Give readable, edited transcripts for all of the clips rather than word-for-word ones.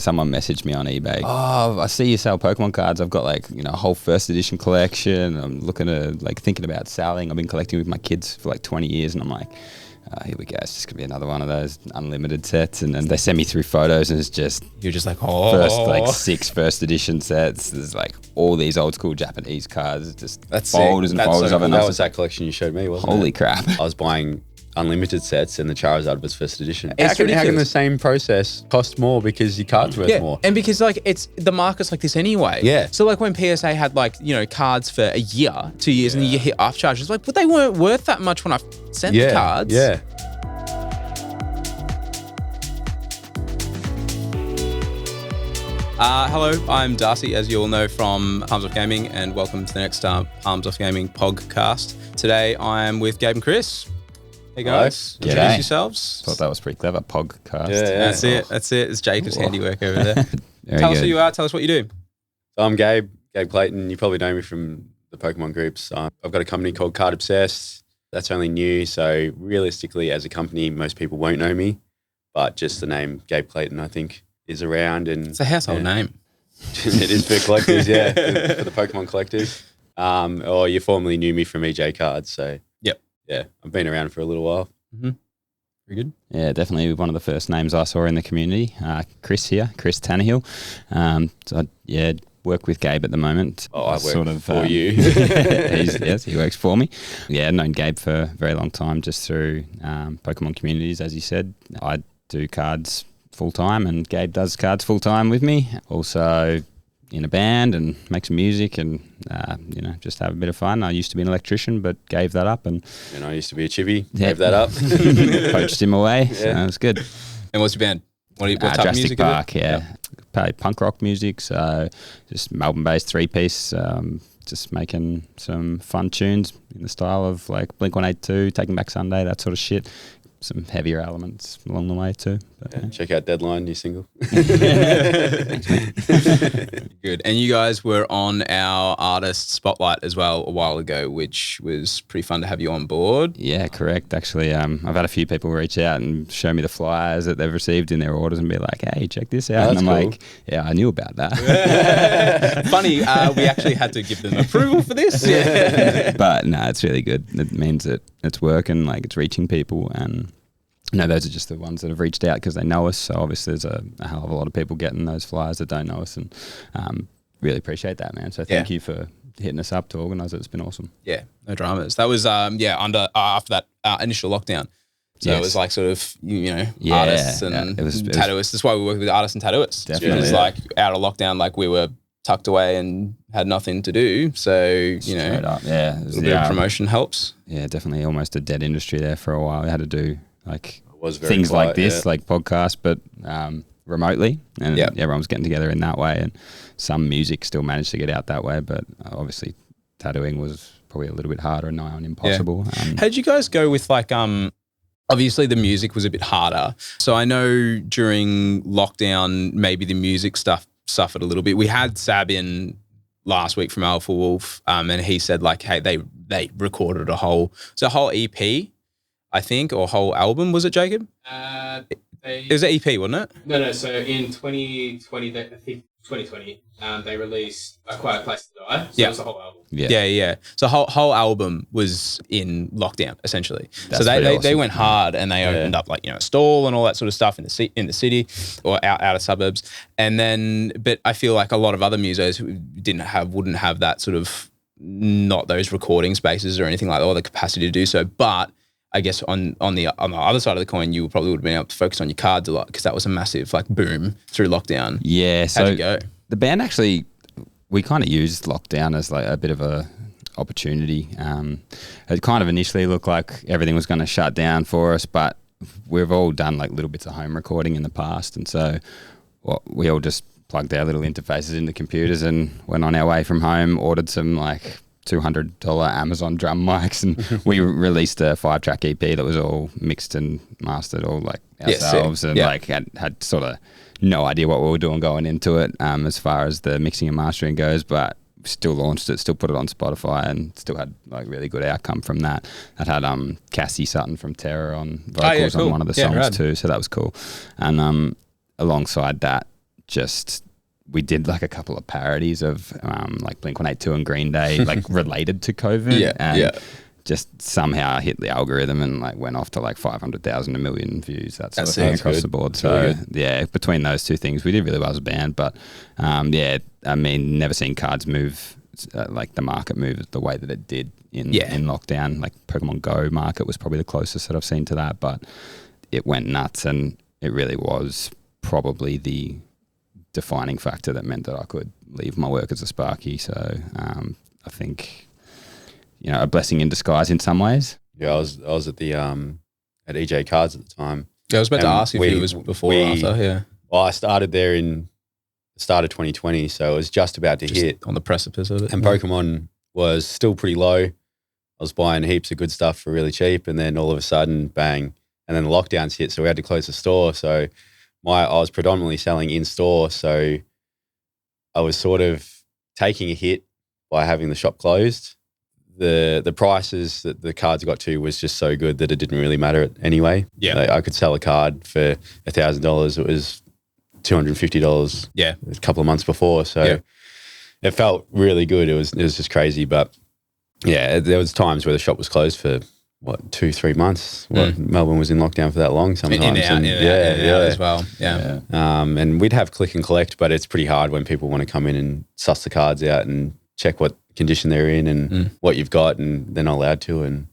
someone messaged me on eBay. Oh, I see you sell Pokemon cards. I've got like, a whole first edition collection. I'm looking to thinking about selling. I've been collecting with my kids for like 20 years and I'm like, here we go. It's just going to be another one of those unlimited sets. And then they send me through photos and it's just... You're just like, six first edition sets. There's like all these old school Japanese cards. Just That's folders sick. and folders of it. That was that collection you showed me, wasn't it? Holy crap. I was buying unlimited sets and the Charizard was first edition. It's How can ridiculous. the same process cost more because your card's worth more? And because it's the market's like this anyway. Yeah. So like when PSA had cards for a year, 2 years, and then you hit Upcharges, but they weren't worth that much when I sent the cards. Yeah. Hello, I'm Darcy, as you all know from Palms Off Gaming, and welcome to the next Palms Off Gaming POGcast. Today I am with Gabe and Chris. Hey guys, Hello. introduce G'day. yourselves. Thought that was pretty clever. POGcast. Yeah. That's it. It's Jacob's handiwork over there. Very Tell us good. who you are. Tell us what you do. So I'm Gabe Clayton. You probably know me from the Pokemon groups. I've got a company called Card Obsessed. That's only new. So realistically, as a company, most people won't know me. But just the name Gabe Clayton, I think, is around. And It's a household name. It is for collectors, yeah, for the Pokemon collectors. Or you formerly knew me from EJ Cards. So yeah, I've been around for a little while. Mm-hmm. Very good. Yeah, definitely one of the first names I saw in the community. Chris Tannahill. Work with Gabe at the moment. Oh, I work for you. Yes, he works for me. Yeah, I've known Gabe for a very long time just through Pokemon communities, as you said. I do cards full-time and Gabe does cards full-time with me. Also in a band and make some music and, just have a bit of fun. I used to be an electrician but gave that up. And I used to be a chivvy, gave that up. Poached him away, so that was good. And what's your band? What type of Drastic music Park, is it? yeah. Play punk rock music, so just Melbourne-based three-piece, just making some fun tunes in the style of like Blink-182, Taking Back Sunday, that sort of shit. Some heavier elements along the way too. But, Check out Deadline, new single. Good. And you guys were on our artist spotlight as well a while ago, which was pretty fun to have you on board. Yeah, correct. Actually, I've had a few people reach out and show me the flyers that they've received in their orders and be like, hey, check this out. And I'm cool. like, yeah, I knew about that. Funny, we actually had to give them approval for this. Yeah. But no, it's really good. It means that it's working, like it's reaching people. And those are just the ones that have reached out because they know us. So obviously there's a hell of a lot of people getting those flyers that don't know us, and really appreciate that, man. So thank you for hitting us up to organise it. It's been awesome. Yeah, no dramas. That was after that initial lockdown. So it was like sort of artists and tattooists. That's why we work with artists and tattooists. Definitely. It was like out of lockdown, like we were tucked away and had nothing to do. So Straight up, yeah. a little bit of promotion helps. Yeah, definitely almost a dead industry there for a while. We had to do like Very things quiet, like this, like podcasts, but remotely, and everyone was getting together in that way, and some music still managed to get out that way, but obviously tattooing was probably a little bit harder and nigh on impossible. How did you guys go with like obviously the music was a bit harder, so I know during lockdown maybe the music stuff suffered a little bit. We had Sab in last week from Alpha Wolf, and he said like, hey, they recorded a whole EP, I think, or whole album. Was it, Jacob? It was an EP, wasn't it? No. So in 2020, I think 2020, they released A Quiet Place to Die. So it was a whole album. Yeah. So whole album was in lockdown essentially. That's so they awesome. went hard and they opened up like a stall and all that sort of stuff in the city or out of suburbs. And then, but I feel like a lot of other musos wouldn't have that sort of, not those recording spaces or anything like that, or the capacity to do so. But I guess on the other side of the coin, you probably would have been able to focus on your cards a lot because that was a massive like boom through lockdown. Yeah. How'd you go? The band actually, we kind of used lockdown as like a bit of a opportunity. It kind of initially looked like everything was going to shut down for us, but we've all done like little bits of home recording in the past, and so we all just plugged our little interfaces into computers and went on our way from home, ordered some like $200 Amazon drum mics, and we released a 5-track EP that was all mixed and mastered all like ourselves, and like had sort of no idea what we were doing going into it as far as the mixing and mastering goes, but still launched it, still put it on Spotify, and still had like really good outcome from that. That had Cassie Sutton from Terror on vocals on one of the songs too, so that was cool. And alongside that, we did like a couple of parodies of like Blink-182 and Green Day, like related to COVID. And just somehow hit the algorithm and like went off to like 500,000, 1 million views, that sort of thing across the board. So yeah, between those two things, we did really well as a band. But I mean, never seen cards move like the market move the way that it did in lockdown. Like Pokemon Go market was probably the closest that I've seen to that, but it went nuts, and it really was probably the defining factor that meant that I could leave my work as a Sparky. So I think, you know, a blessing in disguise in some ways. Yeah, I was at the at EJ Cards at the time. Yeah, I was about to ask if it was before or after. Yeah. Well, I started there in the start of 2020, so it was just about to hit on the precipice of it. And Pokemon was still pretty low. I was buying heaps of good stuff for really cheap, and then all of a sudden, bang! And then the lockdowns hit, so we had to close the store. So I was predominantly selling in store, so I was sort of taking a hit by having the shop closed. The prices that the cards got to was just so good that it didn't really matter anyway. Yeah, like I could sell a card for $1,000. It was $250. Yeah, a couple of months before, so it felt really good. It was just crazy, but yeah, there was times where the shop was closed for 2-3 months. Melbourne was in lockdown for that long sometimes. In and out as well. Yeah. And we'd have click and collect, but it's pretty hard when people want to come in and suss the cards out and check what condition they're in and what you've got, and they're not allowed to, and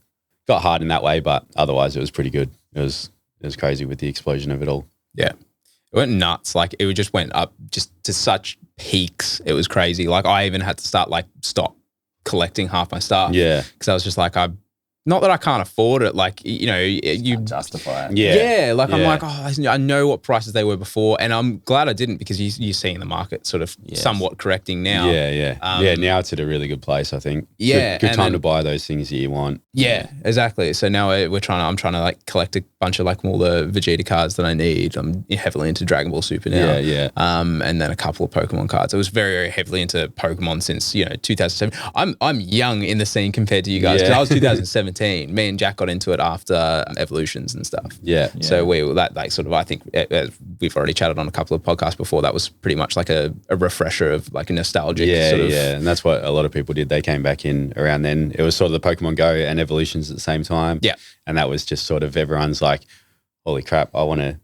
got hard in that way, but otherwise it was pretty good. It was crazy with the explosion of it all. Yeah. It went nuts. Like it just went up just to such peaks. It was crazy. Like I even had to stop collecting half my stuff. Yeah. Because I was just like, not that I can't afford it. Like, you know, you justify it. Yeah. Like I'm like, I know what prices they were before, and I'm glad I didn't, because you're seeing the market sort of somewhat correcting now. Yeah. Now it's at a really good place, I think. Yeah. Good time to buy those things that you want. Yeah, exactly. So now I'm trying to like collect a bunch of like all the Vegeta cards that I need. I'm heavily into Dragon Ball Super now. Yeah. And then a couple of Pokemon cards. I was very, very heavily into Pokemon since, 2007. I'm young in the scene compared to you guys, because I was 2017. Me and Jack got into it after Evolutions and stuff. Yeah. So I think we've already chatted on a couple of podcasts before. That was pretty much like a refresher of like a nostalgic sort of. Yeah. And that's what a lot of people did. They came back in around then. It was sort of the Pokemon Go and Evolutions at the same time. Yeah. And that was just sort of everyone's like, holy crap, I want to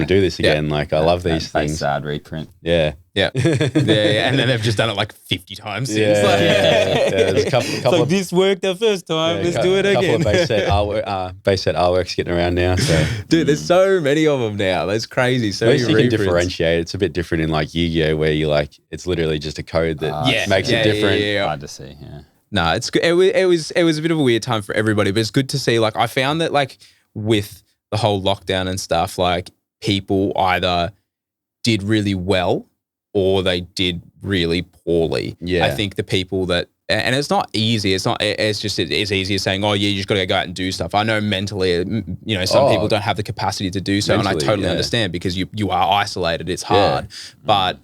do this again. Like I love these things. Sad reprint. Yeah. Yeah. And then they've just done it like 50 times since. There's a couple of, this worked the first time. Let's do it again. A couple of base set artworks getting around now. So. Dude, there's so many of them now. That's crazy. So many you can differentiate. It's a bit different in like Yu-Gi-Oh, where you like it's literally just a code that makes it different. Hard to see. Yeah. No, it's good. It was a bit of a weird time for everybody, but it's good to see. Like I found that like with the whole lockdown and stuff, like people either did really well or they did really poorly. Yeah. I think the people that, and it's not easy. It's easy as saying, oh yeah, you just got to go out and do stuff. I know mentally, some people don't have the capacity to do so. And I totally understand, because you are isolated. It's hard, but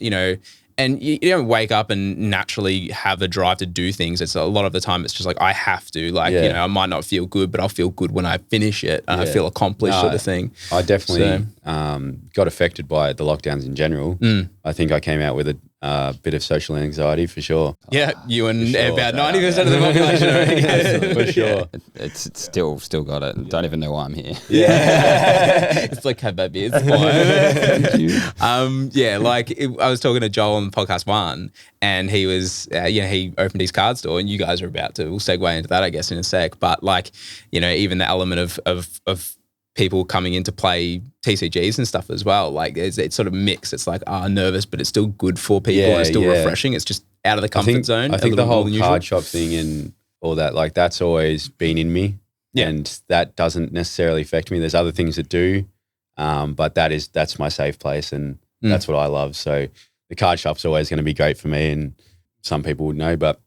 and you don't wake up and naturally have a drive to do things. It's a lot of the time it's just like, I have to, I might not feel good, but I'll feel good when I finish it and I feel accomplished sort of thing. I definitely got affected by the lockdowns in general. I think I came out with a bit of social anxiety for sure. Yeah, you and about 90% of the population. For sure. It's still got it. Don't even know why I'm here. Yeah. It's like, hey baby, it's fine. Thank you. I was talking to Joel on podcast 1, and he was, he opened his card store, and you guys are about to, we'll segue into that, I guess, in a sec. But even the element of people coming in to play TCGs and stuff as well. Like it's sort of mixed. It's like nervous, but it's still good for people. It's still refreshing. It's just out of the comfort zone. I think the whole card shop thing and all that, like that's always been in me. Yeah. And that doesn't necessarily affect me. There's other things that do, but that's my safe place, and that's what I love. So the card shop's always going to be great for me, and some people would know, but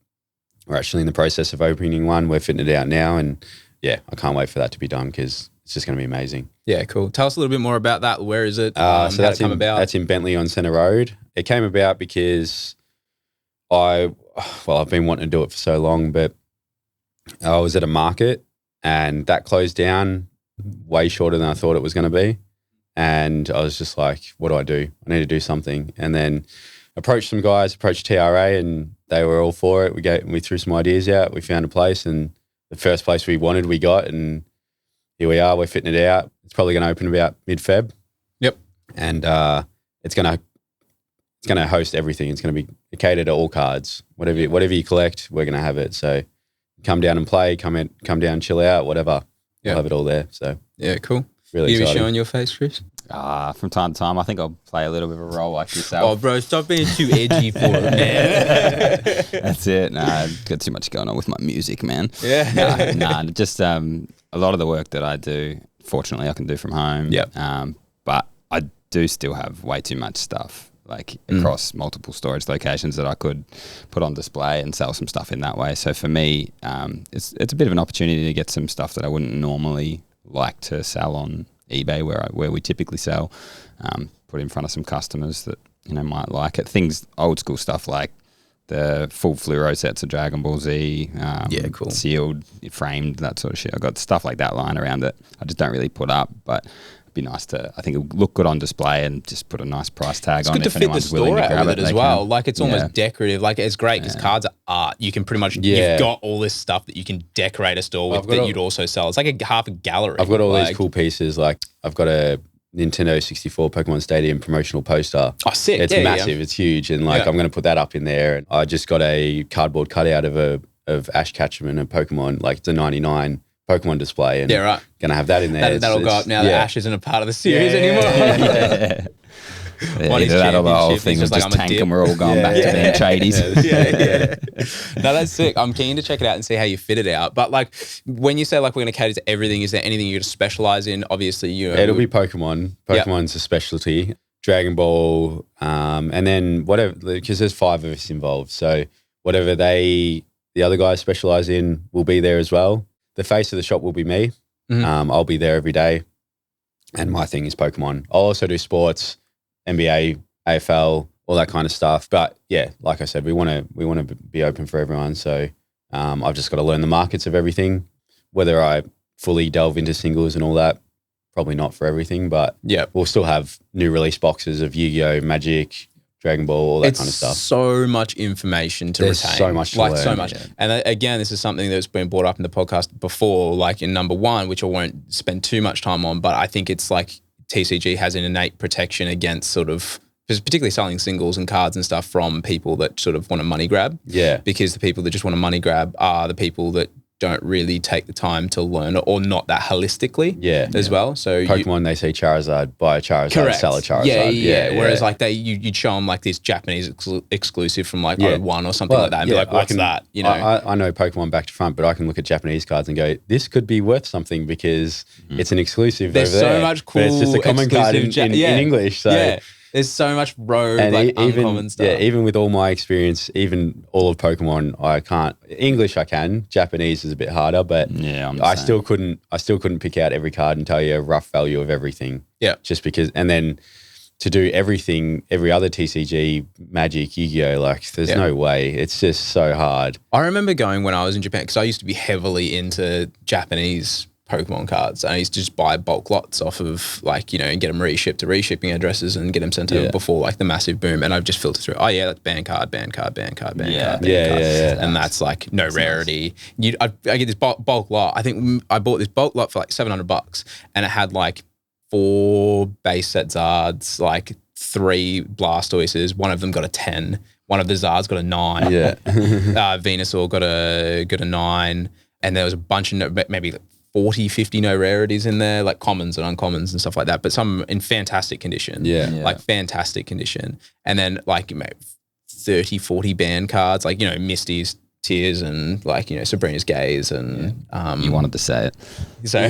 we're actually in the process of opening one. We're fitting it out now, and I can't wait for that to be done, because it's just going to be amazing. Yeah, cool. Tell us a little bit more about that. Where is it? So that's that's in Bentley on Centre Road. It came about because I've been wanting to do it for so long, but I was at a market and that closed down way shorter than I thought it was going to be. And I was just like, what do? I need to do something. And then approached some guys, approached TRA, and they were all for it. We threw some ideas out. We found a place, and the first place we wanted, we got, and here we are. We're fitting it out. It's probably going to open about mid-Feb. Yep. And it's going to host everything. It's going to be catered to all cards. Whatever you collect, we're going to have it. So come down and play. Come down, chill out, whatever. Yeah. We'll have it all there. So yeah, cool. Really you be exciting. showing your face, Chris? From time to time, I think I'll play a little bit of a role like yourself. Oh, bro, stop being too edgy for it, man. That's it. Nah, I've got too much going on with my music, man. Yeah. Just a lot of the work that I do, fortunately, I can do from home. Yep. But I do still have way too much stuff, like across multiple storage locations that I could put on display and sell some stuff in that way. So for me, it's a bit of an opportunity to get some stuff that I wouldn't normally like to sell on eBay where we typically sell, put in front of some customers that might like it. Things, old school stuff like the full fluoro sets of Dragon Ball Z, cool. Sealed, framed, that sort of shit. I've got stuff like that lying around that I just don't really put up, but it'd be nice to, I think it would look good on display and just put a nice price tag on it. It's good to fit the store out with it as well. Like it's almost decorative. Like it's great because cards are art. You can pretty much, you've got all this stuff that you can decorate a store with that you'd also sell. It's like half a gallery. I've got all these cool pieces. Like I've got a Nintendo 64 Pokemon Stadium promotional poster. Oh, sick. It's massive. It's huge. And I'm going to put that up in there. And I just got a cardboard cutout of Ash Ketchum and a Pokemon, like it's a 99 Pokemon display. And going to have that in there. That'll go up now that Ash isn't a part of the series anymore. Either that or the whole thing was just tank and we're all going back to being tradies. No, that's sick. I'm keen to check it out and see how you fit it out. But like when you say like we're going to cater to everything, is there anything you're going to specialize in? Obviously, it'll be Pokemon. Pokemon's a specialty. Dragon Ball, and then whatever, because there's 5 of us involved. So whatever the other guys specialize in will be there as well. The face of the shop will be me. I'll be there every day. And my thing is Pokemon. I'll also do sports, NBA, AFL, all that kind of stuff. But yeah, like I said, we want to be open for everyone. So I've just got to learn the markets of everything. Whether I fully delve into singles and all that, probably not for everything. But we'll still have new release boxes of Yu-Gi-Oh, Magic, Dragon Ball, all that kind of stuff. So much information to There's retain. so much to learn. So much. Yeah. And again, this is something that's been brought up in the podcast before, like in number 1, which I won't spend too much time on, but I think it's like TCG has an innate protection against sort of, particularly selling singles and cards and stuff from people that sort of want to money grab. Yeah. Because the people that just want to money grab are the people that don't really take the time to learn it or not that holistically as well. So Pokemon, they say Charizard, buy a Charizard, sell a Charizard. Yeah. Whereas like you'd show them like this Japanese exclusive from like 01 or something like that and be like, what's that? You know, I know Pokemon back to front, but I can look at Japanese cards and go, this could be worth something because it's an exclusive There's over there. So much cool. But it's just a common card in English. So there's so much rogue, uncommon stuff. Yeah, even with all my experience, even all of Pokemon, I can't. English I can. Japanese is a bit harder, but I still couldn't pick out every card and tell you a rough value of everything. Yeah. Just because, and then to do everything, every other TCG, Magic, Yu-Gi-Oh, like there's no way. It's just so hard. I remember going when I was in Japan, because I used to be heavily into Japanese Pokemon cards. I used to just buy bulk lots off of and get them reshipped to reshipping addresses and get them sent over before like the massive boom. And I've just filtered through. Oh yeah, that's band card. And that's like no rarity. Nice. I get this bulk lot. I think I bought this bulk lot for like $700 and it had like 4 base set Zards, like 3 Blastoises. One of them got a 10. One of the Zards got a 9. Yeah. Venusaur got a 9. And there was a bunch of maybe 40, 50 no rarities in there, like commons and uncommons and stuff like that, but some in fantastic condition. Like fantastic condition. And then like 30, 40 band cards, like, Misty's Tears and like, Sabrina's Gaze and... you wanted to say it. So...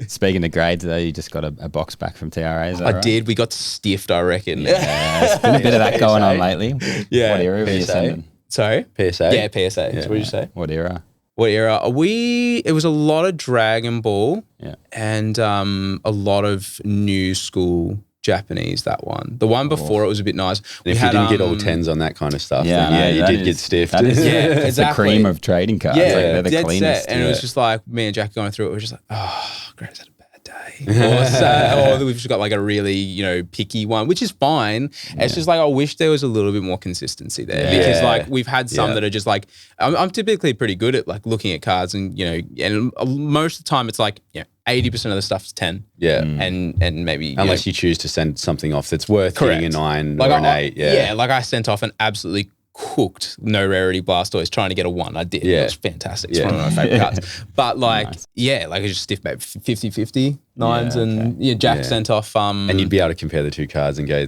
speaking of grades though, you just got a box back from TRA, is that right? I did. We got stiffed, I reckon. Yeah, there's been a bit of that going on lately. Yeah. What era were you sending? Sorry? PSA? Yeah, PSA. Yeah. So what did you say? What era? It was a lot of Dragon Ball and a lot of new school Japanese, that one. The one before it was a bit nice. If you didn't get all 10s on that kind of stuff, then you did get stiffed. That is, it's the cream of trading cards. Yeah, like, they're the cleanest. And it was just like me and Jack going through it. We were just like, oh, great, is that a bad or we've just got like a really, picky one, which is fine. It's just like, I wish there was a little bit more consistency there because like we've had some that are just like, I'm typically pretty good at like looking at cards and, and most of the time it's like, 80% of the stuff's 10. Yeah. And maybe. Unless you choose to send something off that's worth getting a 9 like or an 8. Yeah. Like I sent off an absolutely cooked no rarity Blastoise trying to get a 1. I did. It was fantastic. It's one of my favorite cards. But like, like I just stiff maybe 50-50 9s and Jack sent off. And you'd be able to compare the two cards and go,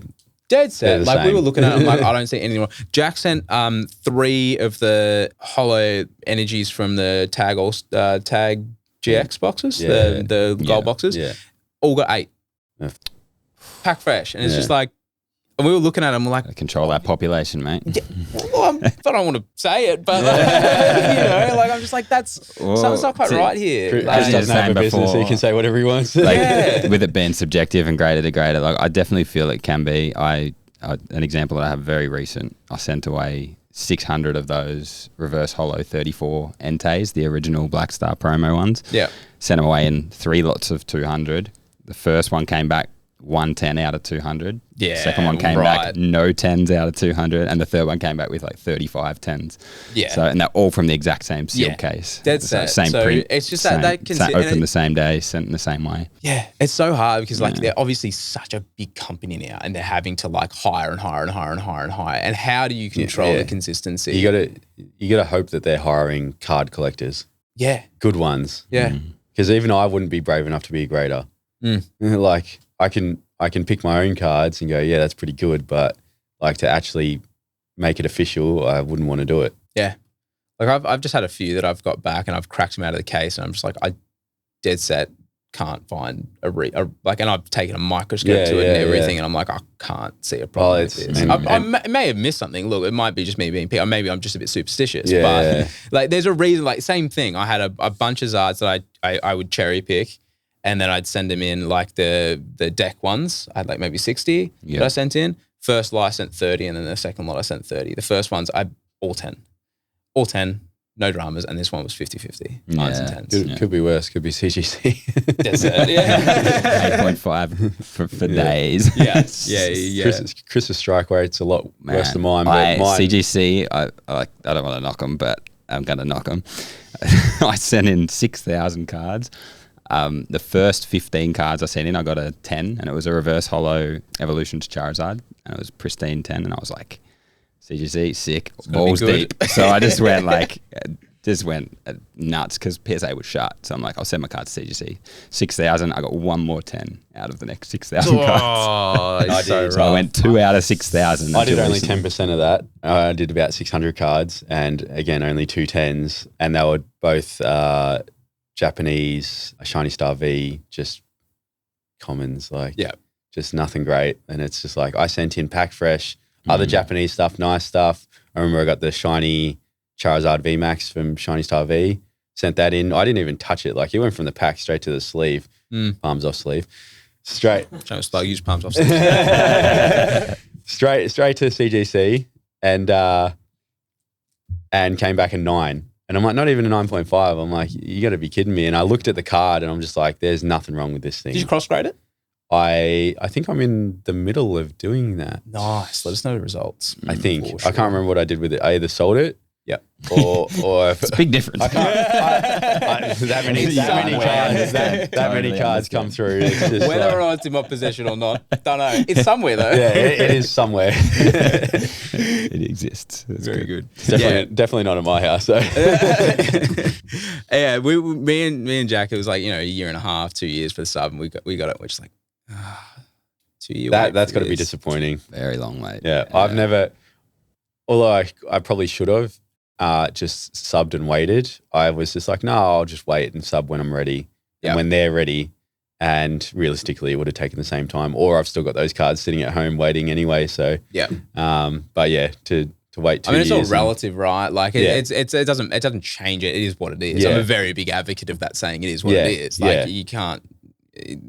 dead set. Like same. we were looking at it, I'm like, I don't see anything wrong. Jack sent 3 of the holo energies from the tag GX boxes, the gold boxes. Yeah. All got 8. Pack fresh. And it's just like, and we were looking at them, we're like, control that population, mate. Well, I don't want to say it, but like I'm just like, something's not quite right here. Chris Like, doesn't have a business, so he can say whatever he wants. With it being subjective and grader to grader, like I definitely feel it can be. An example that I have very recent, I sent away 600 of those reverse holo 34 Entei, the original Black Star promo ones. Yeah. Sent them away in 3 lots of 200. The first one came back 110 out of 200. Yeah. Second one came back no 10s out of 200. And the third one came back with like 35 10s. Yeah. So, and they're all from the exact same sealed case. That's same print. It's just that they can open the same day, sent in the same way. Yeah. It's so hard because like they're obviously such a big company now and they're having to like hire and hire and hire and hire and hire. And how do you control the consistency? You gotta hope that they're hiring card collectors. Yeah. Good ones. Yeah. Because even I wouldn't be brave enough to be a grader. Like I can pick my own cards and go, yeah, that's pretty good. But like to actually make it official, I wouldn't want to do it. Yeah. Like I've just had a few that I've got back and I've cracked them out of the case and I'm just like, I dead set can't find and I've taken a microscope to it and everything and I'm like, I can't see a problem with this. I may have missed something. Look, it might be just me being picky. Maybe I'm just a bit superstitious. But like there's a reason, like same thing. I had a bunch of Zards that I would cherry pick. And then I'd send them in like the deck ones. I had like maybe 60 that I sent in. First lot I sent 30 and then the second lot I sent 30. The first ones I all 10. All 10, no dramas. And this one was 50-50. 9s and 10s. Could be worse. Could be CGC. That's it. Yeah. 8.5 for days. Yeah. Chris's strike rate's a lot worse than mine. But mine CGC, I don't want to knock them, but I'm going to knock them. I sent in 6,000 cards. The first 15 cards I sent in, I got a 10, and it was a reverse holo evolution to Charizard, and it was pristine 10, and I was like, CGC, sick, balls deep. So I just went nuts because PSA was shut. So I'm like, I'll send my card to CGC. 6,000, I got one more 10 out of the next 6,000 cards. So I went 2 out of 6,000. I did only 10% of that. I did about 600 cards, and again, only 2 10s, and they were both Japanese, a Shiny Star V, just commons, just nothing great. And it's just like, I sent in pack fresh, other Japanese stuff, nice stuff. I remember I got the shiny Charizard VMAX from Shiny Star V, sent that in. I didn't even touch it. Like it went from the pack straight to the sleeve, palms off sleeve, straight. Trying to use palms off sleeve. straight to CGC and came back a 9. And I'm like, not even a 9.5. I'm like, you got to be kidding me. And I looked at the card and I'm just like, there's nothing wrong with this thing. Did you cross-grade it? I think I'm in the middle of doing that. Nice. Let us know the results. I think. Sure. I can't remember what I did with it. I either sold it. Yep. Or it's a big difference. I can't. That many cards come through. It's just whether or not it's in my possession or not, don't know. It's somewhere though. Yeah, it is somewhere. It exists. That's very good. Definitely not in my house. So. Yeah, me and Jack. It was like a year and a half, 2 years for the sub, and we got it. We're just like 2 years. That's got to be disappointing. Very long wait. Yeah, I've never. Although I probably should have. Just subbed and waited. I was just like, no, I'll just wait and sub when I'm ready. And when they're ready, and realistically it would have taken the same time, or I've still got those cards sitting at home waiting anyway. So but yeah, to wait 2 years. I mean, it's all relative, right? Like it doesn't change it. It is what it is. I'm a very big advocate of that saying. It is what it is. Like you can't. It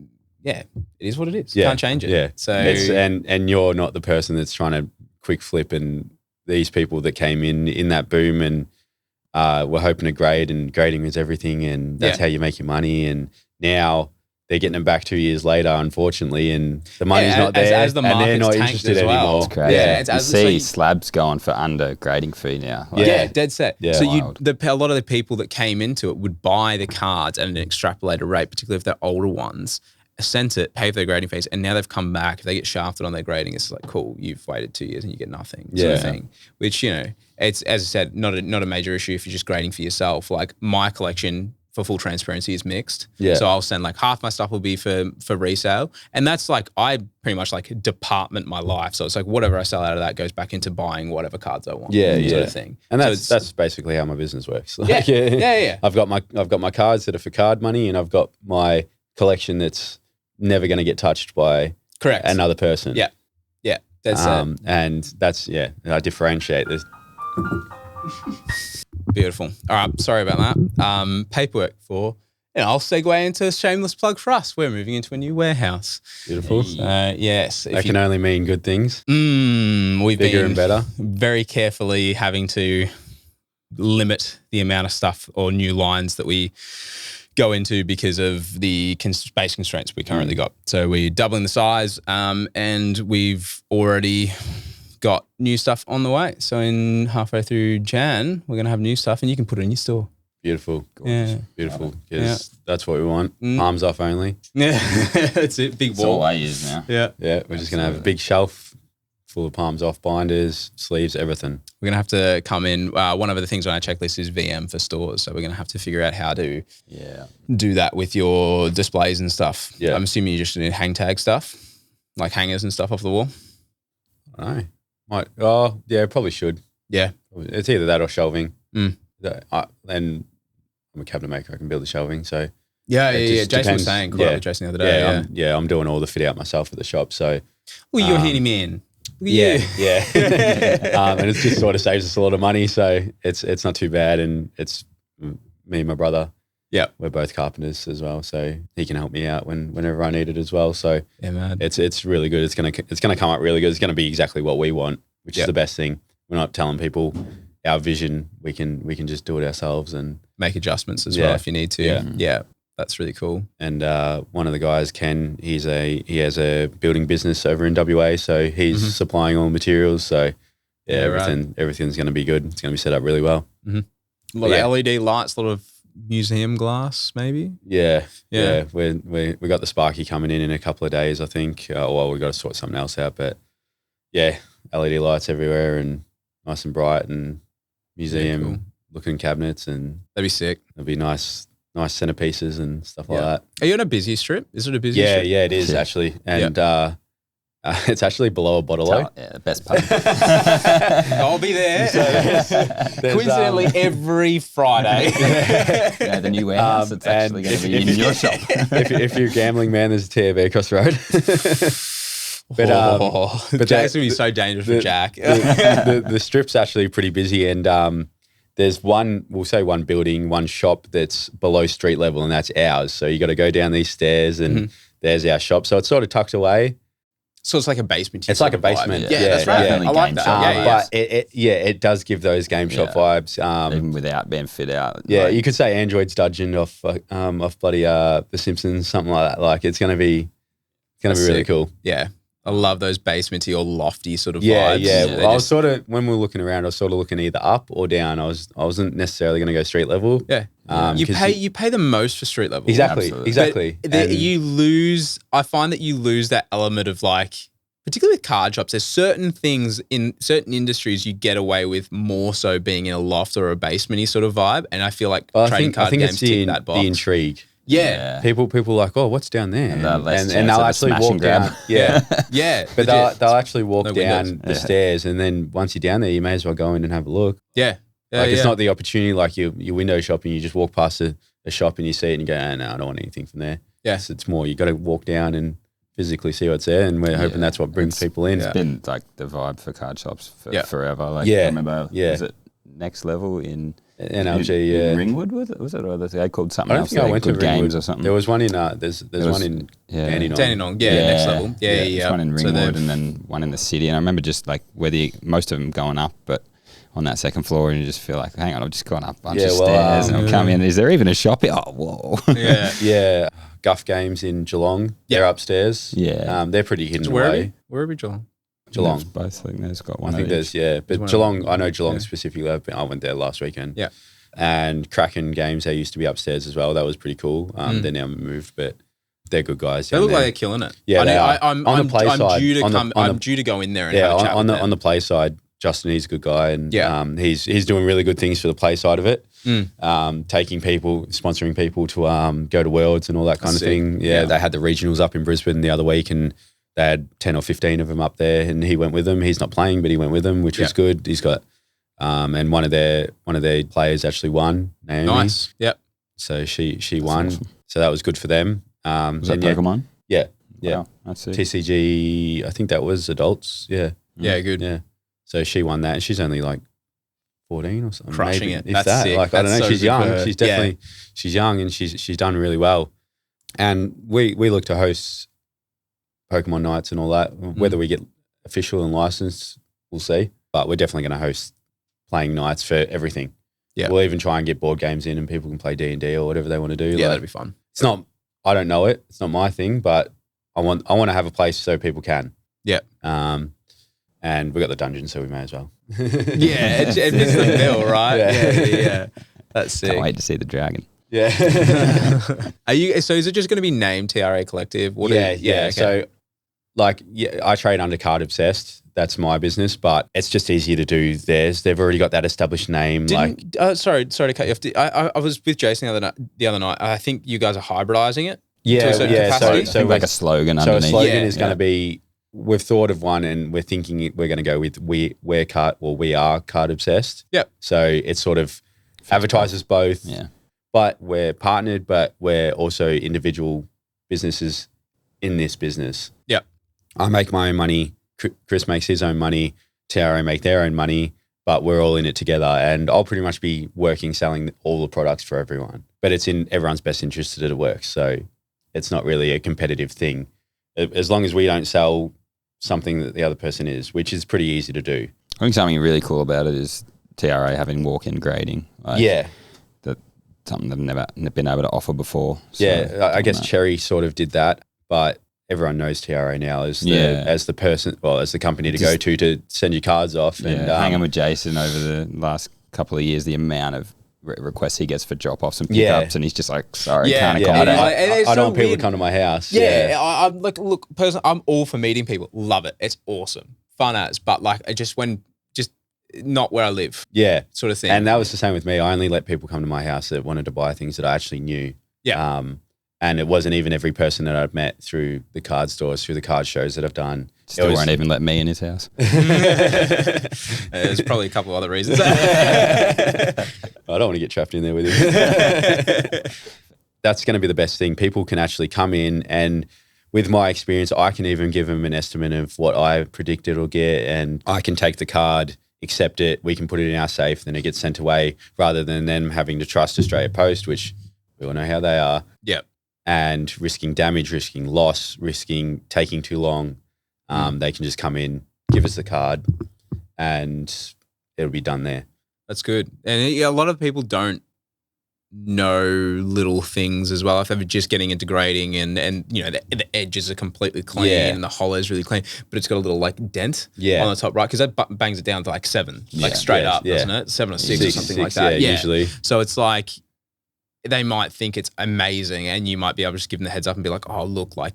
is what it is. You can't change it. Yeah. So and you're not the person that's trying to quick flip and. These people that came in that boom and were hoping to grade, and grading is everything, and that's how you make your money. And now they're getting them back 2 years later, unfortunately, and the money's not there, as the and they're not market's interested tanked as well. anymore. It's crazy. Yeah, You see slabs going for under grading fee now. Like, Yeah, dead set. Yeah. So Wild. a lot of the people that came into it would buy the cards at an extrapolated rate, particularly if they're older ones, sent it, pay for their grading fees, and now they've come back. If they get shafted on their grading, it's like, cool, you've waited 2 years and you get nothing sort of thing. Which, you know, it's, as I said, not a major issue if you're just grading for yourself. Like my collection, for full transparency, is mixed. Yeah. So I'll send like half my stuff will be for resale. And that's like, I pretty much like department my life. So it's like whatever I sell out of that goes back into buying whatever cards I want. Sort of thing. And So that's basically how my business works. Like, yeah. I've got my cards that are for card money, and I've got my collection that's never going to get touched by Correct. another person. Yeah. That's it. And that's I differentiate this. Beautiful. All right. Sorry about that. Paperwork for, I'll segue into a shameless plug for us. We're moving into a new warehouse. Beautiful. Yes. That can only mean good things. We've Bigger been and better. very carefully having to limit the amount of stuff or new lines that we go into because of the space constraints we currently got. So we're doubling the size, and we've already got new stuff on the way. So in halfway through Jan, we're going to have new stuff, and you can put it in your store. Beautiful. Yeah. Beautiful. Because that's what we want. Palms off only. Yeah, that's it. Big It's all wall. I use now. Yeah. Yeah, we're just going to have a big shelf full of palms off binders, sleeves, everything. We're going to have to come in. One of the things on our checklist is VM for stores. So we're going to have to figure out how to do that with your displays and stuff. Yeah. I'm assuming you just need hang tag stuff, like hangers and stuff off the wall. I don't know. Probably should. Yeah. It's either that or shelving. Mm. And I'm a cabinet maker. I can build the shelving. So Yeah. It just Jason was depends. saying, caught up with Jason the other day. I'm doing all the fit out myself at the shop. So Well, you're a handyman. Look at you. yeah. And it just sort of saves us a lot of money. So it's not too bad. And it's me and my brother. Yeah. We're both carpenters as well. So he can help me out whenever I need it as well. So Yeah, man. it's really good. It's gonna come up really good. It's gonna be exactly what we want, which is the best thing. We're not telling people our vision. We can just do it ourselves and Make adjustments as well if you need to. Yeah. That's really cool. And one of the guys, Ken, he has a building business over in WA, so he's supplying all the materials. So everything's going to be good. It's going to be set up really well. A lot of LED lights, a lot of museum glass, maybe. Yeah. We got the Sparky coming in a couple of days, I think. We got to sort something else out, but yeah, LED lights everywhere and nice and bright and museum looking cabinets, and That'd be sick. it'll be nice centerpieces and stuff like that. Are you on a busy strip? Is it a busy strip? Yeah, it is actually, and it's actually below a bottle. Yeah, the best part. I'll be there. There's, Coincidentally, every Friday. Yeah, the new warehouse. It's actually going to be in your shop. if you're a gambling man, there's a TAB across the road. but Jack's going to be so dangerous for Jack. the strip's actually pretty busy, and there's one building, one shop that's below street level, and that's ours. So you got to go down these stairs, and there's our shop. So it's sort of tucked away. So it's like a basement. It's like a basement. Yeah, that's right. I like that. But it does give those game shop vibes. Even without being fit out. Yeah, you could say Android's dudgeon off bloody The Simpsons, something like that. Like it's gonna be really cool. Yeah. I love those basementy or lofty sort of vibes. Yeah. Well, I was sort of, when we were looking around, I was sort of looking either up or down. I wasn't necessarily going to go street level. Yeah. You pay the most for street level. Exactly. Absolutely. Exactly. I find that you lose that element of like, particularly with card shops, there's certain things in certain industries you get away with more so being in a loft or a basementy sort of vibe. And I feel like trading card games tick that box. The intrigue. Yeah. People are like, oh, what's down there? And they'll actually walk down. Yeah. Yeah. But they'll actually walk down windows. the stairs, and then once you're down there, you may as well go in and have a look. Yeah. It's not the opportunity like you window shopping, you just walk past a shop and you see it and you go, no, I don't want anything from there. Yes. It's more, you got to walk down and physically see what's there, and we're hoping that's what brings people in. It's been like the vibe for card shops for forever. Like, Yeah. I remember, Yeah. was it Next Level in NLG, in Ringwood, was it? Or they called something I don't else? think I went to Good Ringwood. Games or something. There was one in, there's one in Dandenong. Dandenong, Next Level. There's one in Ringwood and then one in the city. And I remember just like most of them going up, but on that second floor, and you just feel like, hang on, I've just gone up a bunch of stairs and I'm coming in. Is there even a shop here? Oh, whoa. Yeah. Guff Games in Geelong. They're upstairs. Yeah. They're pretty hidden Where away. Where are we, Geelong? Geelong. Both. I think there's got one. I think there's, but Geelong, I know Geelong specifically. I went there last weekend. Yeah. And Kraken Games, they used to be upstairs as well. That was pretty cool. They're now moved, but they're good guys. They look like they're killing it. Yeah, I'm due to come. I'm due to go in there and have a chat with them. On the play side, Justin, he's a good guy, and he's doing really good things for the play side of it. Taking people, sponsoring people to go to Worlds and all that kind of thing. Yeah, they had the regionals up in Brisbane the other week, and they had 10 or 15 of them up there, and he went with them. He's not playing, but he went with them, which was good. He's got, and one of their players actually won, Naomi. Nice. Yep. So she won. Awesome. So that was good for them. Was that Pokemon? Yeah. Wow, that's it. TCG, I think that was adults. Yeah. Yeah, good. Yeah. So she won that, and she's only like 14 or something. Crushing maybe, it. That's that. Sick. Like, I don't know. So she's young. her. She's definitely she's young, and she's done really well. And we look to host Pokemon nights and all that. Whether we get official and licensed, we'll see. But we're definitely going to host playing nights for everything. Yeah. We'll even try and get board games in, and people can play D&D or whatever they want to do. Yeah, that'd be fun. It's not. I don't know it. It's not my thing, but I want to have a place so people can. Yeah. And we got the dungeon, so we may as well. It's the mill, right? Yeah. That's sick. Can't wait to see the dragon. Yeah. So is it just going to be named TRA Collective? Okay. So, I trade under Card Obsessed. That's my business, but it's just easier to do theirs. They've already got that established name. Sorry to cut you off. I was with Jason the other night. I think you guys are hybridizing it. Yeah, to a certain capacity. So like a slogan underneath. So a slogan is going to be, we've thought of one, and we're thinking we're going to go with we are Card Obsessed. Yep. So it sort of advertises both. Yeah. But we're partnered, but we're also individual businesses in this business. Yep. I make my own money. Chris makes his own money. TRA make their own money, but we're all in it together. And I'll pretty much be selling all the products for everyone. But it's in everyone's best interest that it works. So it's not really a competitive thing. As long as we don't sell something that the other person is, which is pretty easy to do. I think something really cool about it is TRA having walk-in grading. That's something they've never been able to offer before. So I guess Cherry sort of did that, but everyone knows TRA now as the person, as the company to go to send your cards off. Yeah, and hanging with Jason over the last couple of years, the amount of requests he gets for drop-offs and pickups, and he's just like, sorry, can't accommodate. I don't want people to come to my house. I'm like, look, personally, I'm all for meeting people. Love it. It's awesome. Fun as, but like, just not where I live. Yeah. Sort of thing. And that was the same with me. I only let people come to my house that wanted to buy things that I actually knew. Yeah. And it wasn't even every person that I've met through the card stores, through the card shows that I've done. Still won't even let me in his house. There's probably a couple of other reasons. I don't want to get trapped in there with him. That's going to be the best thing. People can actually come in, and with my experience, I can even give them an estimate of what I predict it'll get, and I can take the card, accept it, we can put it in our safe, then it gets sent away, rather than them having to trust Australia Post, which we all know how they are. Yep. And risking damage, risking loss, risking taking too long. They can just come in, give us the card, and it'll be done there. That's good. And a lot of people don't know little things as well. If they're just getting into grading and the edges are completely clean and the hollow is really clean, but it's got a little like dent on the top right, because that bangs it down to like 7, like straight up, doesn't it? 7 or 6 or something like that. Yeah, usually. So it's like they might think it's amazing, and you might be able to just give them the heads up and be like, oh, look, like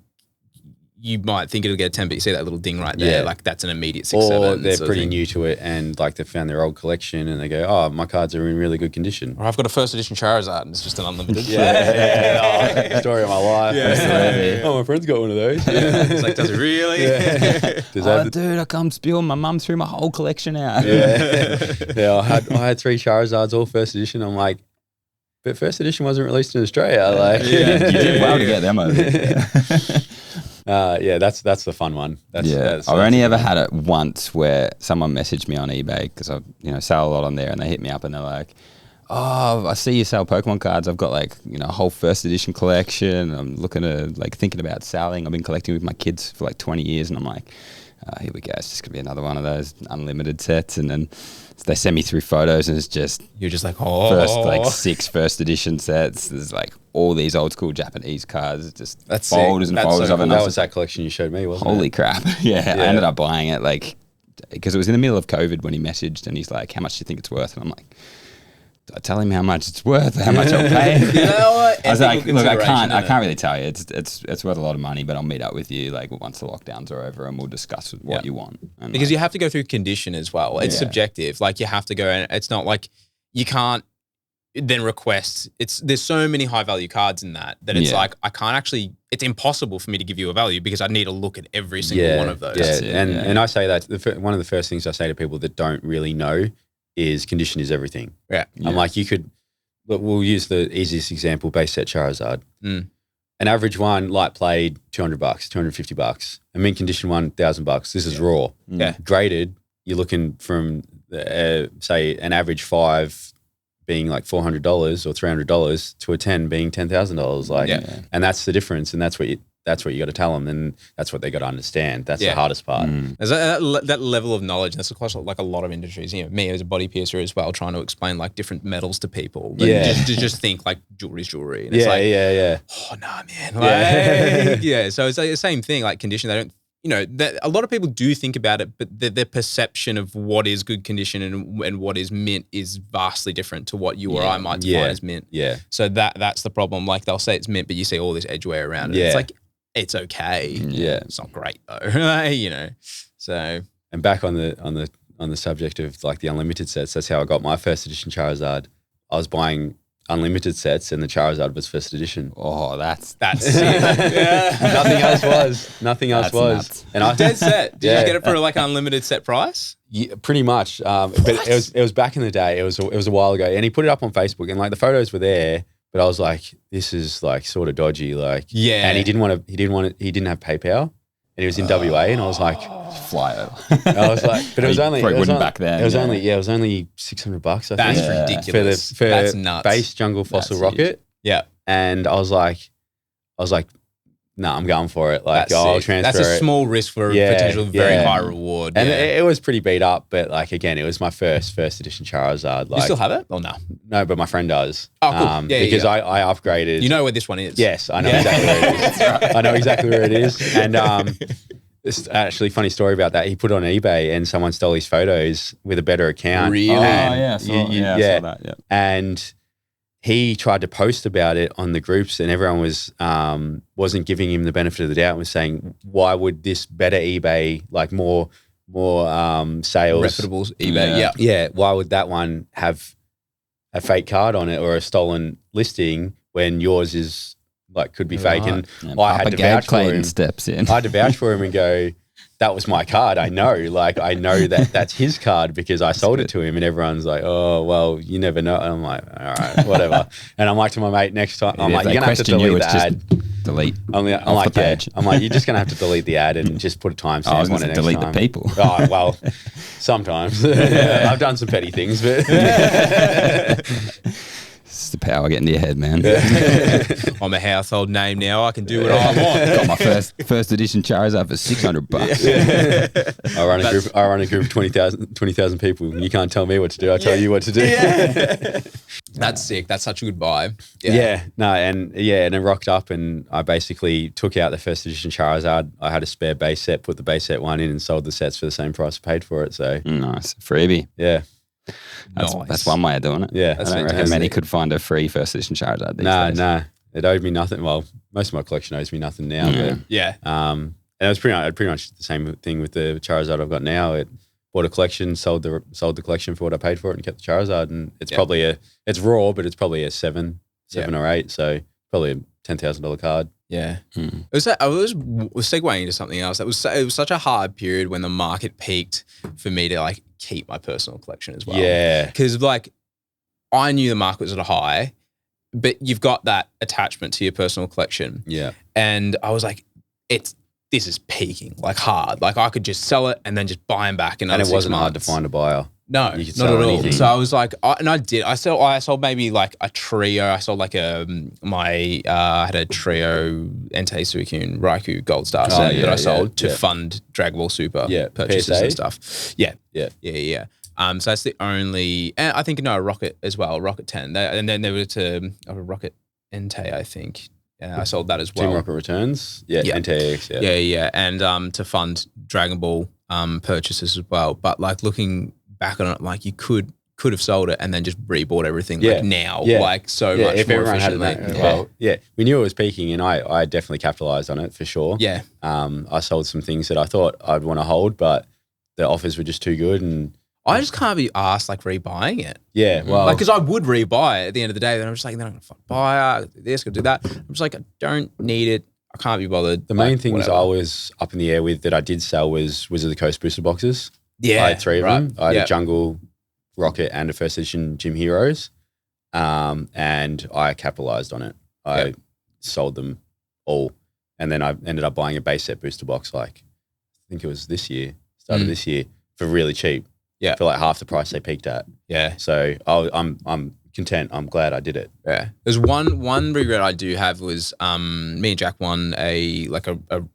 you might think it'll get a 10, but you see that little ding right there, like that's an immediate 6, 7. Or they're pretty new to it, and like they've found their old collection and they go, oh, my cards are in really good condition. Or I've got a first edition Charizard and it's just an unlimited. Story of my life. Oh, my friend's got one of those. It's like, does it really? Dude, I come spewing my mum threw my whole collection out. I had 3 Charizards, all first edition. I'm like, but first edition wasn't released in Australia. You did well to get them over there. That's the fun one. I've only ever had it once where someone messaged me on eBay, because I sell a lot on there, and they hit me up and they're like, oh, I see you sell Pokemon cards. I've got like, a whole first edition collection. I'm looking to thinking about selling. I've been collecting with my kids for like 20 years, and I'm like, Here we go. It's just going to be another one of those unlimited sets. And then they send me through photos and it's just... You're just like, oh. 6 first edition sets. There's like all these old school Japanese cards. Just That's folders sick. and That's folders so of it. That was that collection you showed me, wasn't it? Holy crap. Yeah. I ended up buying it like... Because it was in the middle of COVID when he messaged and he's like, how much do you think it's worth? And I'm like... I tell him how much it's worth, how much I'll pay. You know what? I was like, look, I can't Ethical really tell you. It's worth a lot of money, but I'll meet up with you like once the lockdowns are over and we'll discuss what you want. And because you have to go through condition as well. It's subjective. Like you have to go, and it's not like you can't then request. There's so many high value cards in that it's like I can't actually. It's impossible for me to give you a value because I need to look at every single one of those. Yeah, and I say that one of the first things I say to people that don't really know is condition is everything. Yeah. I'm like, we'll use the easiest example, base set Charizard. An average one, light played, $200, $250. A mint condition one, $1,000. This is raw. Yeah. Graded, you're looking from, say, an average 5 being like $400 or $300 to a 10 being $10,000. Like, and that's the difference. And that's what you got to tell them, and that's what they got to understand. That's the hardest part. There's that level of knowledge. That's across like a lot of industries. You know, me as a body piercer as well, trying to explain like different metals to people. Just think like jewelry's jewelry. And it's like, oh nah, man. Like, so it's like the same thing. Like condition, they don't. You know, a lot of people do think about it, but their perception of what is good condition and what is mint is vastly different to what you or I might define as mint. Yeah. So that's the problem. Like they'll say it's mint, but you see all this edgeware around it. It's like, it's okay. Yeah. It's not great though. You know. So and back on the subject of like the unlimited sets, that's how I got my first edition Charizard. I was buying unlimited sets and the Charizard was first edition. Oh, that's sick. Nothing else was. Nuts. And I Dead set. Did you get it for like an unlimited set price? Yeah, pretty much. But it was back in the day. It was a while ago, and he put it up on Facebook, and like the photos were there. But I was like, this is like sort of dodgy, like And he didn't have PayPal, and he was in WA, and I was like, fly over. I was like, but it was only back then. It was only $600. That's ridiculous. For that's nuts. Base Jungle Fossil Rocket. Yeah, and I was like, no, I'm going for it. Like, I'll transfer it. That's a small risk for a potential very high reward. And it was pretty beat up, but like, again, it was my first edition Charizard. Like, you still have it? Oh, no. No, but my friend does. Oh, cool. Because I upgraded. You know where this one is? Yes, I know exactly where it is. Right. I know exactly where it is. And it's actually a funny story about that. He put it on eBay and someone stole his photos with a better account. Really? I saw that. Yeah. And he tried to post about it on the groups, and everyone wasn't giving him the benefit of the doubt and was saying, why would this better eBay, like more sales, reputable eBay, why would that one have a fake card on it or a stolen listing when yours is like could be fake? And I had to vouch for him. Steps in. I had to vouch for him and go, that was my card. I know that that's his card because I sold it to him, and everyone's like, oh, well, you never know. And I'm like, all right, whatever. And I'm like to my mate next time, I'm like, you're going to have to delete the ad. Delete. I'm like, I'm like, you're just going to have to delete the ad and just put a timestamp on it next delete time. the people. Oh, well, sometimes. I've done some petty things, but... It's the power getting to your head, man. I'm a household name now. I can do what I want. Got my first edition Charizard for $600. I run a group of 20,000 people. And you can't tell me what to do. I tell you what to do. That's sick. That's such a good buy. And it rocked up, and I basically took out the first edition Charizard. I had a spare base set, put the base set one in, and sold the sets for the same price I paid for it. So nice, freebie. Yeah. That's one way of doing it. Yeah. I don't reckon many could find a free first edition Charizard these days. Nah. It owed me nothing. Well, most of my collection owes me nothing now. Mm. But, and it was pretty much the same thing with the Charizard I've got now. It bought a collection, sold the collection for what I paid for it, and kept the Charizard. And it's probably it's raw, but it's probably a 7 or 8. So probably a $10,000 card. Yeah. I was segueing into something else. It was such a hard period when the market peaked for me to like keep my personal collection as well. Yeah. Because like I knew the market was at a high, but you've got that attachment to your personal collection. Yeah. And I was like, this is peaking like hard. Like I could just sell it and then just buy them back in another 6 months. And it wasn't hard to find a buyer. No, You could not sell at all. anything. So I was like, I sold maybe like a trio. I sold like I had a trio Entei Suicune Raikou Gold Star set that I sold to fund Dragon Ball Super purchases PSA? and stuff. Yeah. So that's the only, and I think, a Rocket as well, Rocket 10. And then there was a Rocket Entei, I think. I sold that as well. Team Rocket Returns. Yeah. NTX. Yeah. Yeah. And to fund Dragon Ball purchases as well. But like looking back on it, like you could have sold it and then just rebought everything like now, like so much if more everyone efficiently. we knew it was peaking, and I definitely capitalized on it for sure. Yeah. I sold some things that I thought I'd want to hold, but the offers were just too good, and I just can't be asked like rebuying it. yeah, well, Like, because I would rebuy it at the end of the day. Then I'm just like, then I'm gonna buy it. This, gonna do that. I'm just like, I don't need it. I can't be bothered. the main like, things whatever. I was up in the air with that I did sell was Wizard of the Coast booster boxes. Yeah, I had 3 of right. them. I had Yeah. a Jungle, Rocket, and a first edition Gym Heroes, and I capitalized on it. I sold them all, and then I ended up buying a base set booster box. Like, I think it was this year, start of this year, for really cheap. Yeah. For like half the price they peaked at. Yeah. So I'm content. I'm glad I did it. Yeah. There's one regret I do have was me and Jack won a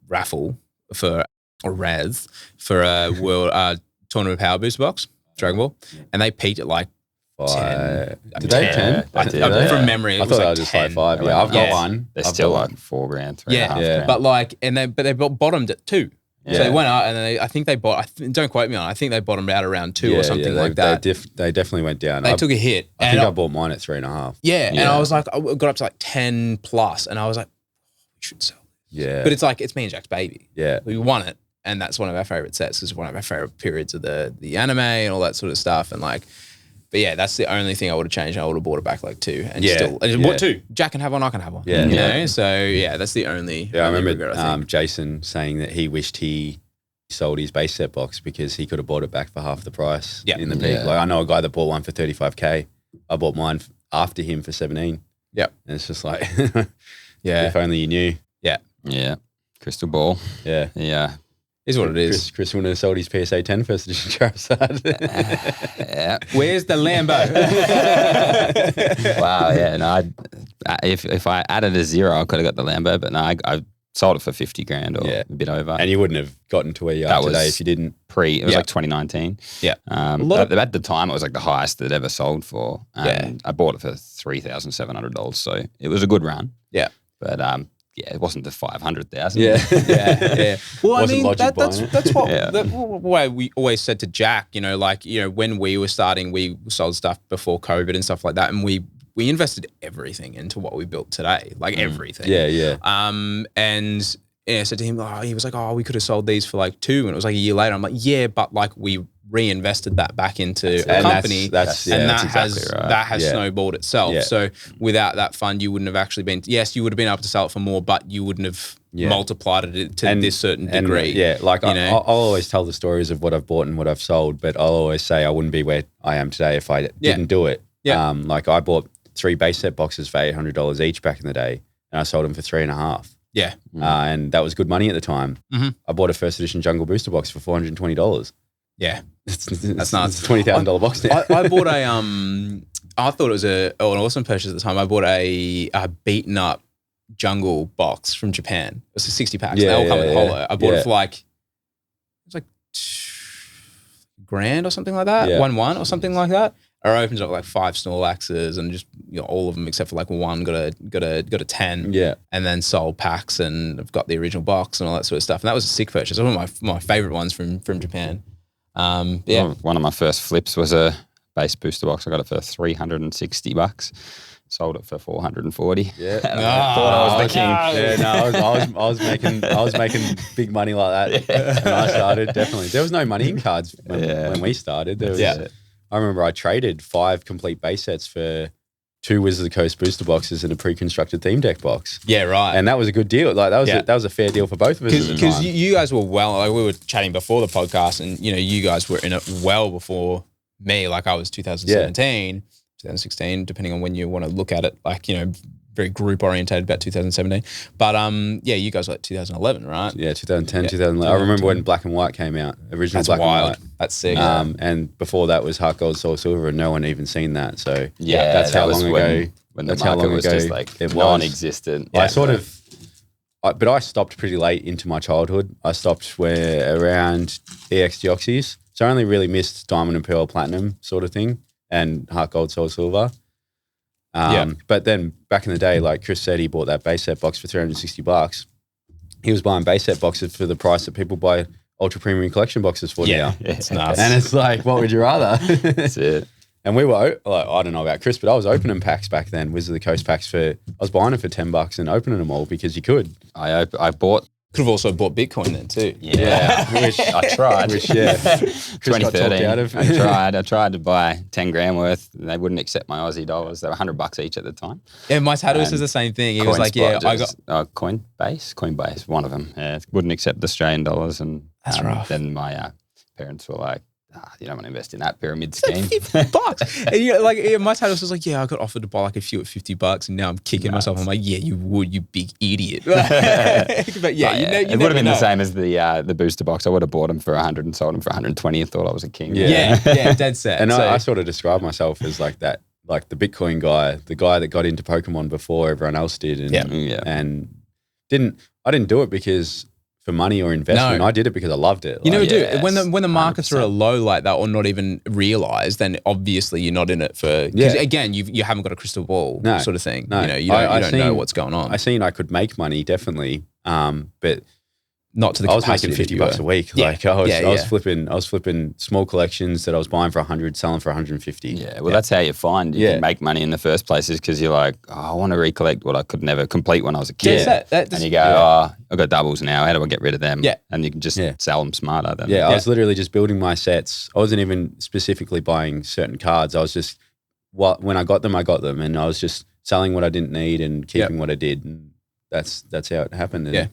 raffle for a Raz for a world tournament power booster box, Dragon Ball, and they peaked at like 10. Did they 10? From memory, I thought that was just like 5. Yeah, I've got one. They're I've still got like $4,000, $3.5 Yeah, grand. but like, but they bottomed at 2. Yeah. So they went out and I think they don't quote me on it, I think they bottomed out around 2 or something like that. They definitely went down. They took a hit. I think I bought mine at 3.5. Yeah, and I was like, I got up to like 10 plus, and I was like, we should sell. Yeah. But it's like, it's me and Jack's baby. Yeah. We won it, and that's one of our favorite sets. It's one of our favorite periods of the anime and all that sort of stuff. And like, but yeah, that's the only thing I would have changed. I would have bought it back like 2, and bought 2. Jack can have one, I can have one. Yeah. You know? So yeah, that's the only. Yeah, I only remember regret, I think. Jason saying that he wished he sold his base set box because he could have bought it back for half the price in the peak. Yeah. Like, I know a guy that bought one for 35K. I bought mine after him for 17. Yep. And it's just like, Yeah. if only you knew. Yeah. Crystal ball. Yeah. Yeah. Is what it is. Chris wouldn't have sold his PSA 10 first edition Charizard. Yeah. Where's the Lambo? Wow. Yeah. No, if I added a 0, I could have got the Lambo, but no, I sold it for 50 grand or a bit over. And you wouldn't have gotten to where you are That today was if you didn't. It was like 2019. Yeah. At the time, it was like the highest that it ever sold for. And I bought it for $3,700. So it was a good run. Yeah. But it wasn't the 500,000. Yeah. Well, I Wasn't mean, logic that's buying it. that's what Yeah. the way we always said to Jack, when we were starting, we sold stuff before COVID and stuff like that, and we invested everything into what we built today, like everything. Yeah. And I said to him, he was like, we could have sold these for like 2, and it was like a year later. I'm like, yeah, but like we reinvested that back into a company, that's exactly right. that has Yeah. snowballed itself. Yeah. So without that fund, you wouldn't have actually been. Yes, you would have been able to sell it for more, but you wouldn't have multiplied it to this certain degree. I'll always tell the stories of what I've bought and what I've sold, but I'll always say I wouldn't be where I am today if I didn't do it. Yeah. Like I bought 3 base set boxes for $800 each back in the day, and I sold them for 3.5. Yeah. And that was good money at the time. Mm-hmm. I bought a first edition Jungle booster box for $420. Yeah. That's nuts. It's a $20,000 box now. I bought I thought it was an awesome purchase at the time. I bought a beaten up jungle box from Japan. It was a 60 packs. They all come with holo. I bought it for like, it was like $1,000 or something like that. 1 or something like that. I opened up like 5 Snorlaxes and just all of them except for like 1 got a 10. Yeah. And then sold packs, and I've got the original box and all that sort of stuff. And that was a sick purchase. One of my favorite ones from Japan. One of my first flips was a base booster box. I got it for $360. Sold it for $440. Yeah. Thought I was the king. Yeah, no, I was making big money like that when I started. Definitely, there was no money in cards when we started. There was, I remember I traded 5 complete base sets for 2 Wizards of the Coast booster boxes and a pre-constructed theme deck box. Yeah, right. And that was a good deal. Like that was a fair deal for both of us. Because you guys were we were chatting before the podcast, and you guys were in it well before me. Like I was 2017, 2016, depending on when you want to look at it. Like very group orientated about 2017. But yeah, you guys were like 2011, right? Yeah, 2010, 2011. I remember when Black and White came out. Original That's Black wild. and White. That's sick. And before that was Heart Gold, Soul Silver, and no one even seen that. So Yeah, that's that how was long ago. when the That's how market long was ago just like it was. non-existent. But I stopped pretty late into my childhood. I stopped around EX Deoxys. So I only really missed Diamond and Pearl Platinum sort of thing and Heart Gold, Soul Silver. But then back in the day, like Chris said, he bought that base set box for $360. He was buying base set boxes for the price that people buy ultra premium collection boxes for now. It's nuts. And it's like, what would you rather? That's it. And we were, like, I don't know about Chris, but I was opening packs back then, Wizard of the Coast packs I was buying it for $10 and opening them all because you could. I bought. Could have also bought Bitcoin then too. Yeah, which I tried. Chris got talked 2013. out of. I tried to buy 10 grand worth. They wouldn't accept my Aussie dollars. They were $100 each at the time. Yeah, my tattoo was the same thing. He was like, yeah, I got Coinbase, one of them. Wouldn't accept Australian dollars, and That's rough. Then my parents were like, you don't want to invest in that pyramid scheme. $50. And you know, like, yeah, my tattoo was like, yeah, I got offered to buy like a few at $50, and now I'm kicking myself. I'm like, yeah, you would, you big idiot. But yeah, it would have been the same as the booster box. I would have bought them for 100 and sold them for 120 and thought I was a king. Yeah, dead set. And I sort of describe myself as like that, like the Bitcoin guy, the guy that got into Pokemon before everyone else did. And I didn't do it because for money or investment. No. I did it because I loved it. You know, Like, dude, when the markets 100%. are low like that or not even realized, then obviously you're not in it for, because again, you haven't got a crystal ball sort of thing. No. You know, you don't know what's going on. I seen I could make money, definitely. But not to the I was capacity making that $50 you a were. week. Yeah. Like I was flipping small collections that I was buying for 100, selling for 150. Yeah, well, that's how you find you can make money in the first place, is because you're like, I want to recollect what I could never complete when I was a kid. And you go, I've got doubles now. How do I get rid of them? Yeah. And you can just sell them smarter. Than, I was literally just building my sets. I wasn't even specifically buying certain cards. I was just, when I got them, and I was just selling what I didn't need and keeping what I did. And that's how it happened. And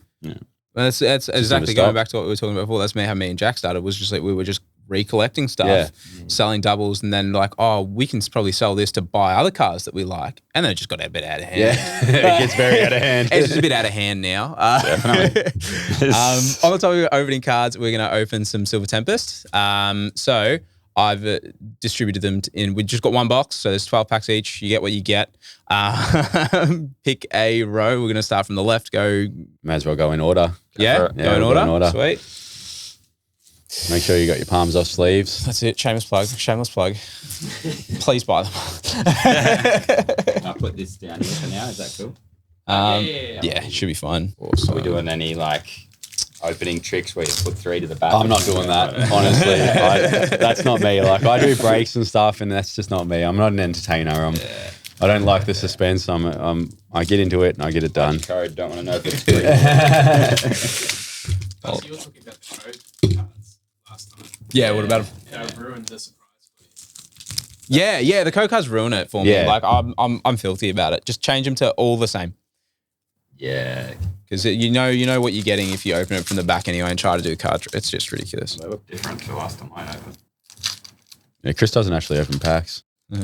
Well, that's exactly going back to what we were talking about before. That's how me and Jack started. Was just like we were just recollecting stuff, selling doubles, and then like, we can probably sell this to buy other cars that we like, and then it just got a bit out of hand. Yeah, it gets very out of hand. It's just a bit out of hand now. Definitely. On the topic of opening cards, we're going to open some Silver Tempest. So I've distributed them we just got one box, so there's 12 packs each. You get what you get. Pick a row. We're going to start from the left. Go. May as well go in order. Go in order. Sweet. Make sure you got your palms off sleeves. That's it. Shameless plug. Please buy them. I'll put this down here for now. Is that cool? Yeah, it should be fun. Are we doing any opening tricks where you put 3 to the back? I'm not doing that, honestly. That's not me. Like, I do breaks and stuff, and that's just not me. I'm not an entertainer. I don't like the suspense. I get into it and I get it done. Code, don't want to know if it's free. So you were talking about the code cards last time. Yeah, what about them? That ruined the surprise for you. Yeah, the code cards ruin it for me. Yeah. Like I'm filthy about it. Just change them to all the same. Yeah. Because you know what you're getting if you open it from the back anyway and try to do a card. It's just ridiculous. They look different to last time I opened. Yeah, Chris doesn't actually open packs. He's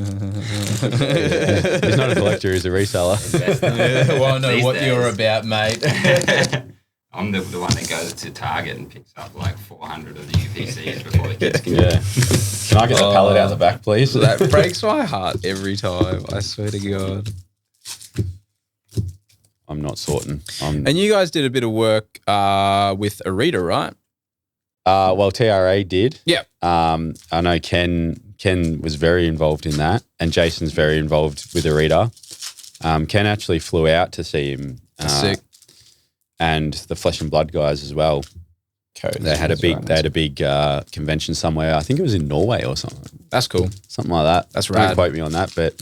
not a collector, he's a reseller. Well, I know These what days. you're about, mate. I'm the one that goes to Target and picks up like 400 of the UPCs before the kids can Yeah. Can I get the palette out the back, please? That breaks my heart every time. I swear to God. I'm not sorting. And you guys did a bit of work with Arita, right? Well, TRA did. Yeah. I know Ken was very involved in that, and Jason's very involved with Arita. Ken actually flew out to see him. Sick. And the Flesh and Blood guys as well. They had a big convention somewhere. I think it was in Norway or something. That's cool. Something like that. That's Don't rad. quote me on that, but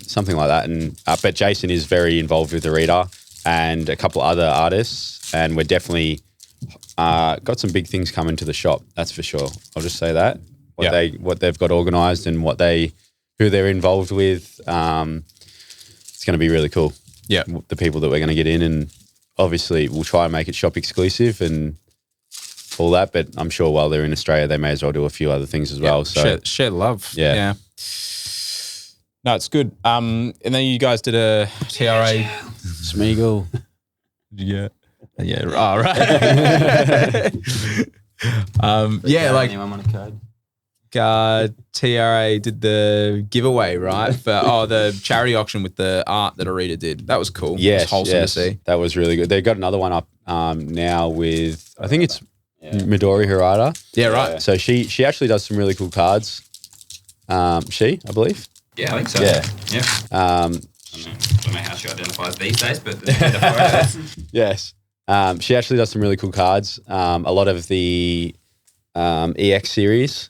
something like that. And but Jason is very involved with Arita and a couple other artists, and we're definitely got some big things coming to the shop. That's for sure. I'll just say that what they've got organised and who they're involved with. It's going to be really cool. Yeah. The people that we're going to get in, and obviously we'll try and make it shop exclusive and all that. But I'm sure while they're in Australia, they may as well do a few other things as well. So share love. Yeah. No, it's good. And then you guys did a TRA. Smeagol. Did you get? Yeah. Oh, right. Anyone want a code? TRA did the giveaway, right? For the charity auction with the art that Arita did. That was cool. Yes, it was wholesome to see. That was really good. They got another one up now with, I think it's Midori Hirata. Yeah, right. So she actually does some really cool cards. I believe. Yeah, I think so. Yeah. I don't know how she identifies these days, but the photos. Yes. She actually does some really cool cards. A lot of the EX series,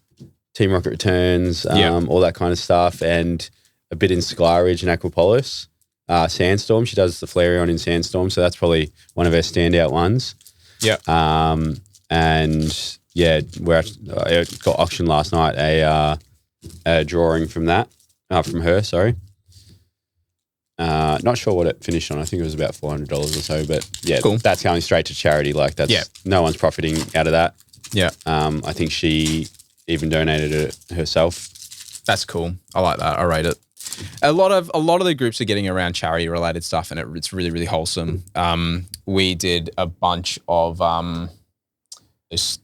Team Rocket Returns, all that kind of stuff, and a bit in Skyridge and Aquapolis. Sandstorm, she does the Flareon in Sandstorm, so that's probably one of her standout ones. Yeah. And yeah, I got auctioned last night a drawing from that, from her, sorry. Not sure what it finished on. I think it was about $400 or so, but yeah, cool. That's going straight to charity. Like no one's profiting out of that. Yeah. I think she even donated it herself. That's cool. I like that. I rate it. A lot of the groups are getting around charity related stuff, and it's really, really wholesome. We did a bunch of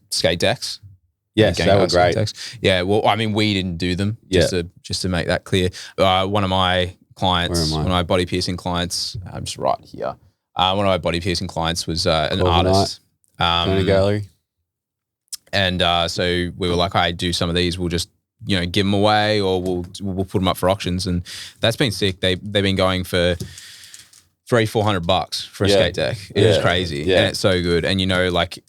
skate decks. Yes, they were great. Decks. Yeah. Well, I mean, we didn't do them. Just to make that clear. One of my clients, one of my body piercing clients, I'm just right here. One of my body piercing clients was an artist. Gallery. And so we were like, I do some of these. We'll just, give them away, or we'll put them up for auctions. And that's been sick. They've been going for $300-400 for a skate deck. It is crazy. Yeah. And it's so good. And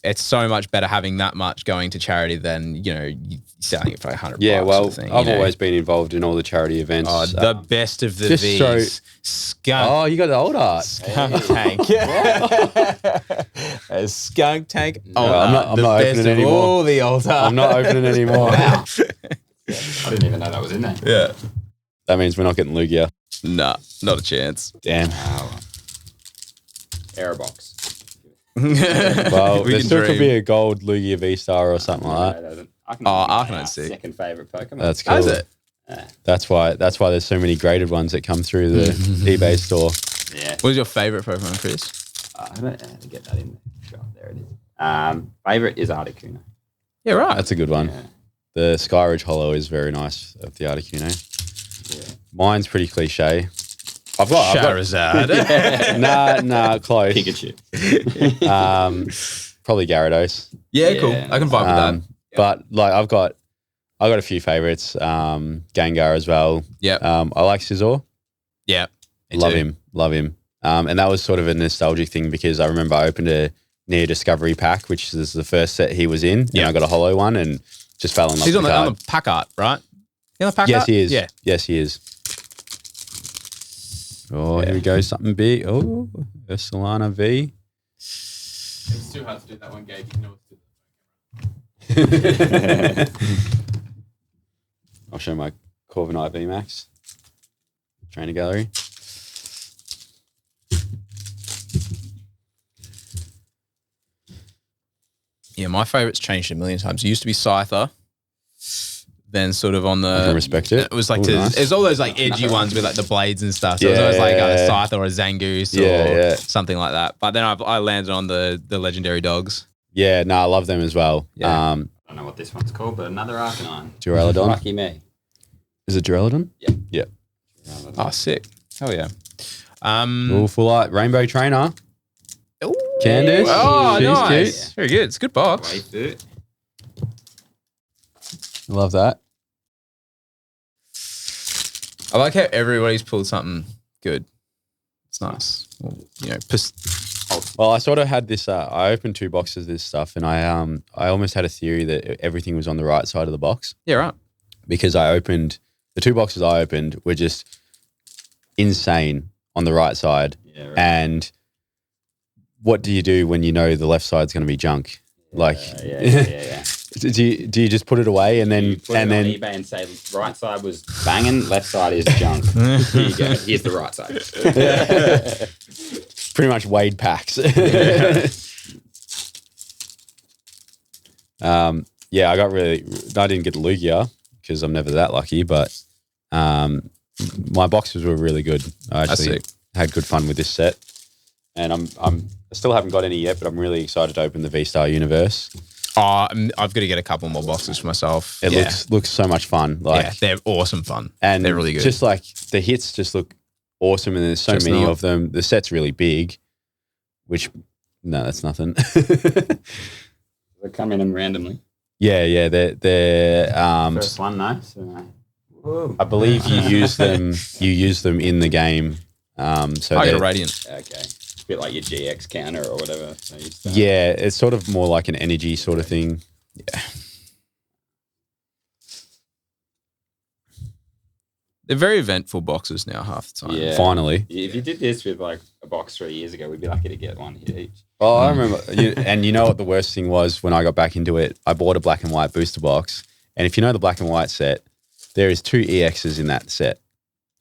it's so much better having that much going to charity than, selling it for $100. Yeah, well, I've always been involved in all the charity events. Oh, the best of the V's. Skunk. Oh, you got the old art. Skunk Tank. A Skunk Tank. No, I'm not opening anymore. All the old art. I'm not opening anymore. Wow. I didn't even know that was in there. Yeah. That means we're not getting Lugia. Nah, not a chance. Damn. Wow. Error box. Well, there still could be a gold Lugia V-Star or something like that. Arcanoid's sick. Second favourite Pokemon. That's cool. Is it? That's why there's so many graded ones that come through the eBay store. Yeah. What is your favourite Pokemon, Chris? I don't have to get that in the shop. There it is. Favourite is Articuno. Yeah, right. That's a good one. Yeah. The Skyridge Hollow is very nice of the Articuno. Yeah. Mine's pretty cliche. I've got Charizard. Nah, close. Pikachu. Probably Gyarados. Yeah, cool. I can vibe with that. But I've got a few favorites. Gengar as well. Yeah. I like Scizor. Yeah. Love him. And that was sort of a nostalgic thing because I remember I opened a Nier Discovery pack, which is the first set he was in, and I got a hollow one and just fell in love with the card. On the pack art, right? On the pack art? Yes, he is. Yeah. Yes, he is. Oh, here we go. Something big. Oh, Ursulana V. It's too hard to do that one, Gabe. You know what to do. I'll show my Corviknight VMAX. Trainer gallery. Yeah, my favourites changed a million times. It used to be Scyther. Then sort of on the... I can respect it. It was like nice. it was all those like edgy ones with like the blades and stuff. So it was always like a Scyther or a Zangoose or something like that. But then I landed on the legendary dogs. Yeah, no, I love them as well. Yeah. I don't know what this one's called, but another Arcanine. Duraludon. Lucky me. Is it Duraludon? Yeah. Yeah. Oh, sick. Hell yeah. Full art. Rainbow Trainer. Ooh. Candace. Oh, She's nice. cute. Very good. It's a good box. Wait, I love that. I like how everybody's pulled something good. It's nice. Well, Well, I sort of had this. I opened 2 boxes of this stuff, and I almost had a theory that everything was on the right side of the box yeah, right. because the 2 boxes I opened were just insane on the right side. Yeah, right. And what do you do when you know the left side's going to be junk? Yeah. Do you just put it away and then you put it on eBay and say right side was banging, left side is junk. Here you go. Here's the right side. Pretty much weighed packs. I didn't get the Lugia because I'm never that lucky, but my boxes were really good. I actually had good fun with this set, and I still haven't got any yet, but I'm really excited to open the VStar Universe. Oh, I've got to get a couple more boxes for myself. It looks so much fun. They're awesome fun. And they're really good. Just like the hits just look awesome, and there's so many of them. The set's really big, which, no, that's nothing. They come in them randomly. Yeah, they're First one, no. So, I believe you use them in the game. So I got a Radiant. okay. A bit like your GX counter or whatever. So yeah, it's sort of more like an energy sort of thing. Yeah. They're very eventful boxes now half the time. Yeah. Finally. If you did this with like a box 3 years ago, we'd be lucky to get one hit each. Oh, I remember. And you know what the worst thing was when I got back into it? I bought a black and white booster box. And if you know the black and white set, there is 2 EXs in that set.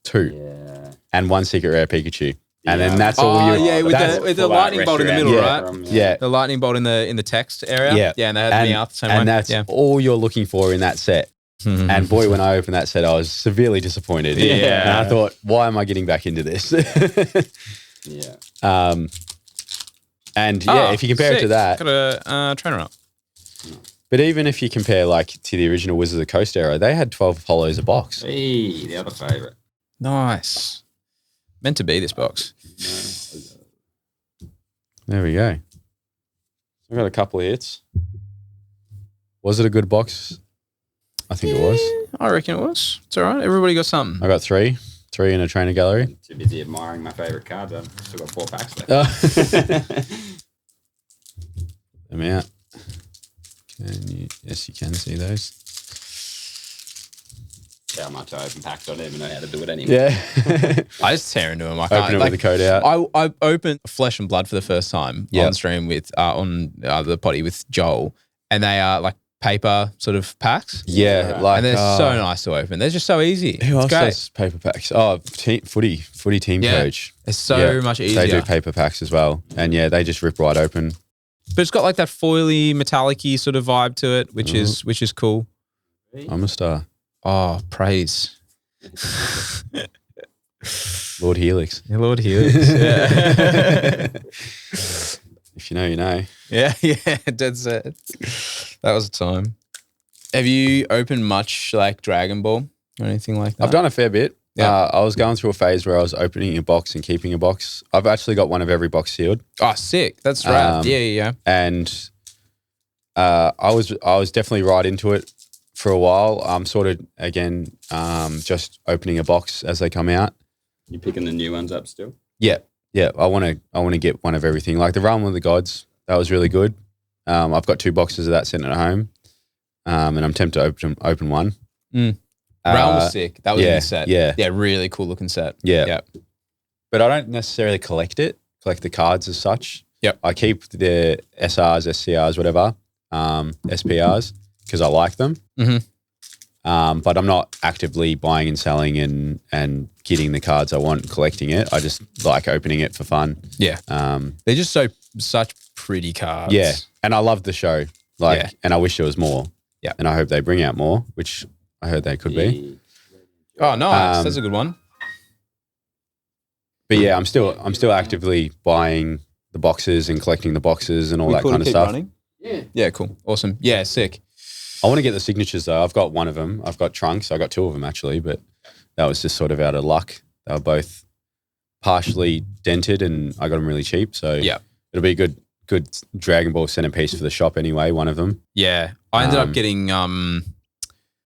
2. Yeah. And 1 secret rare Pikachu. And then that's all you... Yeah, with the lightning bolt in the middle, right? Yeah. The lightning bolt in the text area. Yeah. Yeah, and they had me out the same way. And that's all you're looking for in that set. And boy, when I opened that set, I was severely disappointed. Yeah. And I thought, why am I getting back into this? Yeah. And yeah, if you compare it to that... Got a trainer up. But even if you compare like to the original Wizards of the Coast era, they had 12 Apollos a box. Hey, the other favourite. Nice. Meant to be this box. There we go. I got a couple of hits. Was it a good box? I think it was. I reckon it was. It's all right. Everybody got something. I got 3 in a trainer gallery. Too busy admiring my favourite cards. I've still got 4 packs left. Them out. Yes, you can see those. How much I open packs, I don't even know how to do it anymore. Yeah. I just tear into them. I can't. Open it with the code out. I opened Flesh and Blood for the first time on stream with on the potty with Joel, and they are like paper sort of packs. Yeah, Right. like And they're so nice to open. They're just so easy. Who else It's great. does paper packs? Oh, footy team coach. It's so much easier. They do paper packs as well, and yeah, they just rip right open. But it's got like that foily, metallic-y sort of vibe to it, which is cool. I'm a star. Oh, praise. Lord Helix. Yeah, Lord Helix. Yeah. If you know, you know. yeah, dead set. That was a time. Have you opened much like Dragon Ball or anything like that? I've done a fair bit. Yeah. I was going through a phase where I was opening a box and keeping a box. I've actually got one of every box sealed. Oh, sick. That's right. Yeah. And I was definitely right into it for a while. I'm sort of, again, just opening a box as they come out. You picking the new ones up still? Yeah. I want to get one of everything. Like the Realm of the Gods, that was really good. I've got 2 boxes of that sitting at home, and I'm tempted to open one. Realm was sick. That was in the set. Yeah. Yeah, really cool looking set. Yeah. But I don't necessarily collect the cards as such. Yep. I keep the SRs, SCRs, whatever, SPRs, because I like them. Mm-hmm. But I'm not actively buying and selling and getting the cards I want, collecting it. I just like opening it for fun. Yeah. They're just such pretty cards. Yeah. And I love the show. And I wish there was more. Yeah. And I hope they bring out more, which I heard they could be. Oh, nice. That's a good one. But yeah, I'm still actively buying the boxes and collecting the boxes and all that kind of stuff. Running? Yeah, cool. Awesome. Yeah, sick. I want to get the signatures though. I've got one of them. I've got Trunks. I got 2 of them actually, but that was just sort of out of luck. They were both partially dented and I got them really cheap. So it'll be a good Dragon Ball centerpiece for the shop anyway, one of them. Yeah. I ended up getting,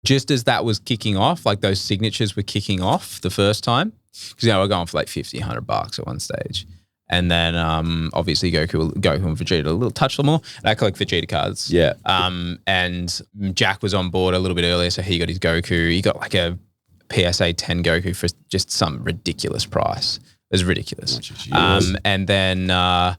just as that was kicking off, like those signatures were kicking off the first time, because we're going for like $50, $100 at one stage. And then obviously Goku and Vegeta a little touch more. And I collect Vegeta cards. Yeah. And Jack was on board a little bit earlier, so he got his Goku. He got like a PSA 10 Goku for just some ridiculous price. It was ridiculous. And then I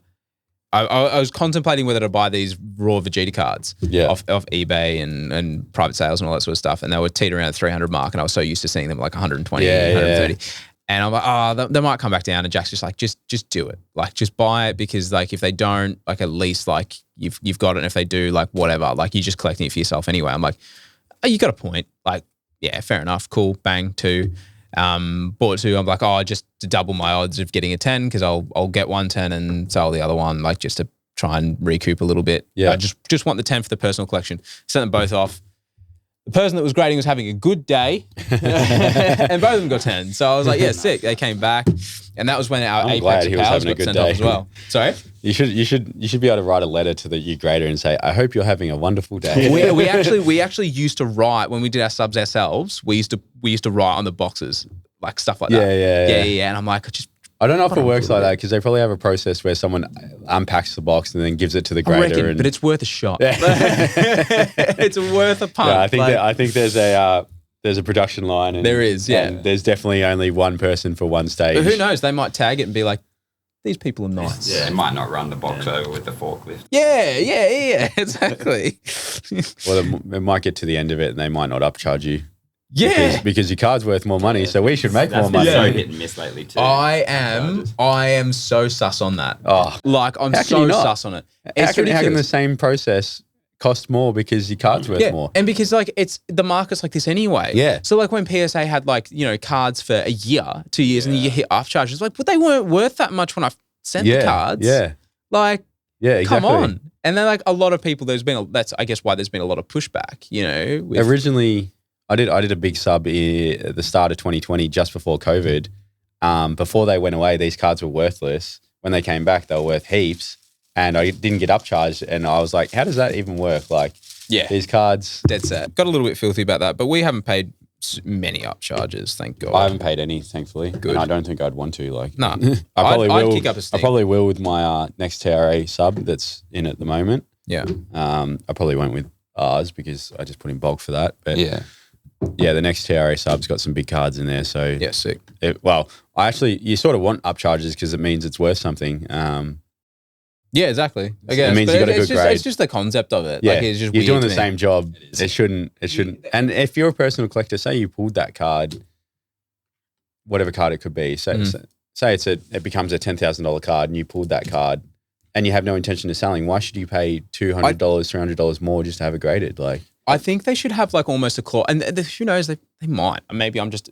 was contemplating whether to buy these raw Vegeta cards off eBay and private sales and all that sort of stuff. And they were teetering around the 300 mark, and I was so used to seeing them like 120, 130. And I'm like, they might come back down. And Jack's just like, just do it. Like, just buy it, because like if they don't, like at least like you've got it. And if they do, like whatever, like you're just collecting it for yourself anyway. I'm like, oh, you got a point. Like, yeah, fair enough. Cool. Bang. 2. Bought 2. I'm like, just to double my odds of getting a 10 because I'll get one 10 and sell the other one, like just to try and recoup a little bit. Yeah. I just want the 10 for the personal collection. Sent them both off. The person that was grading was having a good day, and both of them got 10. So I was like, yeah, sick. They came back, and that was when our Apex Powers got sent off as well. Sorry? You should be able to write a letter to your grader and say, I hope you're having a wonderful day. we actually used to write when we did our subs ourselves. We used to write on the boxes, like stuff like that. Yeah. And I'm like, I don't know if it works like that because they probably have a process where someone unpacks the box and then gives it to the grader. But it's worth a shot. It's worth a punt. Yeah, I think there's a production line. And, there is, yeah. And there's definitely only one person for one stage. But who knows? They might tag it and be like, these people are nice. Yeah, they might not run the box over with the forklift. Yeah, exactly. Well, they might get to the end of it and they might not upcharge you. Yeah, because your card's worth more money, so we should make more money. That's been so hit and miss lately too. I am so sus on that. Oh, like I'm so sus on it. How can the same process cost more because your card's worth more? And because like it's the market's like this anyway. Yeah. So like when PSA had like cards for a year, 2 years, and you hit upcharges, like but they weren't worth that much when I sent the cards. Yeah. Like exactly. Come on. And then like a lot of people, that's I guess why there's been a lot of pushback. Originally. I did a big sub at the start of 2020, just before COVID. Before they went away, these cards were worthless. When they came back, they were worth heaps, and I didn't get upcharged. And I was like, how does that even work? Like, these cards. Dead set. Got a little bit filthy about that, but we haven't paid many upcharges, thank God. I haven't paid any, thankfully. Good. And I don't think I'd want to. Like, no, I'd kick up a stink. I probably will with my next TRA sub that's in at the moment. Yeah. I probably went with ours because I just put in bulk for that. But yeah, the next TRA sub's got some big cards in there. So yeah, sick. You sort of want upcharges because it means it's worth something. Yeah, exactly. I guess. It means you got a good grade. It's just the concept of it. Yeah, like, it's just you're doing weird the same job. It shouldn't. And if you're a personal collector, say you pulled that card, whatever card it could be. Say it becomes a $10,000 card, and you pulled that card, and you have no intention of selling. Why should you pay $200, $300 more just to have it graded? Like, I think they should have like almost a clause, and who knows, they might. Maybe I'm just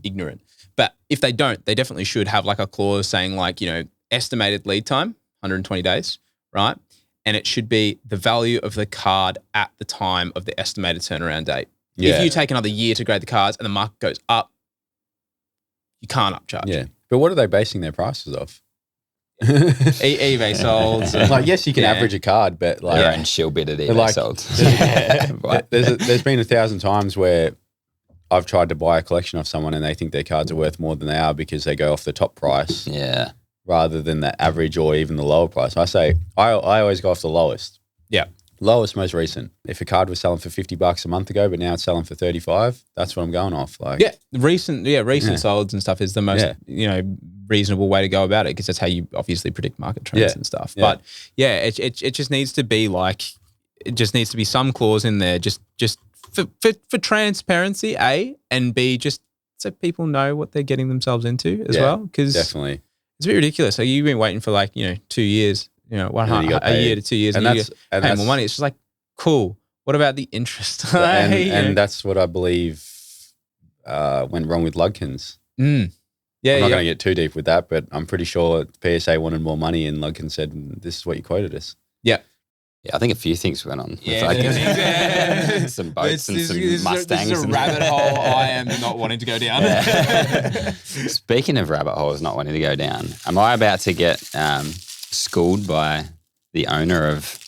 ignorant. But if they don't, they definitely should have like a clause saying like, estimated lead time, 120 days, right? And it should be the value of the card at the time of the estimated turnaround date. Yeah. If you take another year to grade the cards and the market goes up, you can't upcharge. Yeah. But what are they basing their prices off? eBay sold. Like, yes, you can average a card, but like your own shill bid at eBay sold. There's been 1,000 times where I've tried to buy a collection off someone and they think their cards are worth more than they are because they go off the top price rather than the average or even the lower price. I always go off the lowest. Yeah. Lowest, most recent. If a card was selling for $50 a month ago, but now it's selling for $35, that's what I'm going off. Like, recent solds and stuff is the most reasonable way to go about it because that's how you obviously predict market trends and stuff. But it just needs to be like, it just needs to be some clause in there just for transparency, A, and B, just so people know what they're getting themselves into as well. Because definitely, it's a bit ridiculous. So you've been waiting for like 2 years. A year to 2 years, and you pay more money. It's just like, cool. What about the interest? and that's what I believe went wrong with Ludkins. Yeah, I'm not going to get too deep with that, but I'm pretty sure PSA wanted more money, and Ludkins said, "This is what you quoted us." Yeah. Yeah, I think a few things went on. Yeah, some boats and some Mustangs. This is a rabbit hole I am not wanting to go down. Speaking of rabbit holes not wanting to go down, am I about to get schooled by the owner of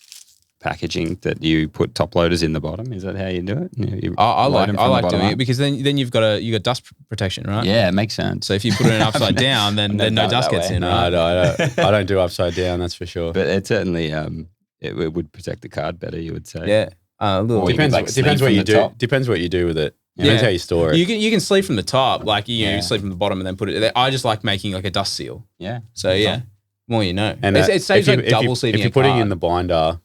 packaging that you put top loaders in the bottom? Is that how you do it? I like doing it because then you've got dust protection, right? Yeah, it makes sense. So if you put it upside down, then no dust gets in. No, I don't do upside down. That's for sure. But it certainly it would protect the card better, you would say. Yeah, a little. Depends what you do. Depends what you do with it. Depends how you store it. You can sleeve from the top, like you sleeve from the bottom and then put it there. I just like making like a dust seal. Yeah. So more you know. And it saves double sleeving. If you're putting in the binder,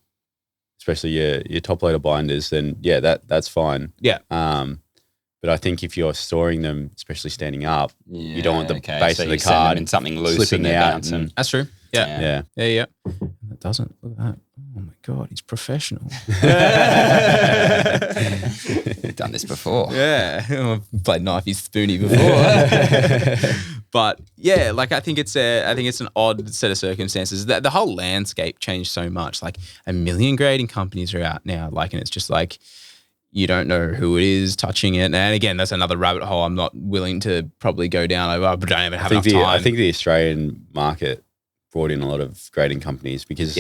especially your top loader binders, then that's fine. Yeah. But I think if you're storing them, especially standing up, you don't want the base of the send card them in something loose slipping and out. bouncing. That's true. Yeah. That doesn't. Look at that. Oh my God, he's professional. Done this before. Yeah, I've played knifey spoony before. But yeah, like I think it's an odd set of circumstances. The whole landscape changed so much. Like 1 million grading companies are out now. Like, and it's just like you don't know who it is touching it. And again, that's another rabbit hole I'm not willing to probably go down. I don't even have enough time. I think the Australian market brought in a lot of grading companies because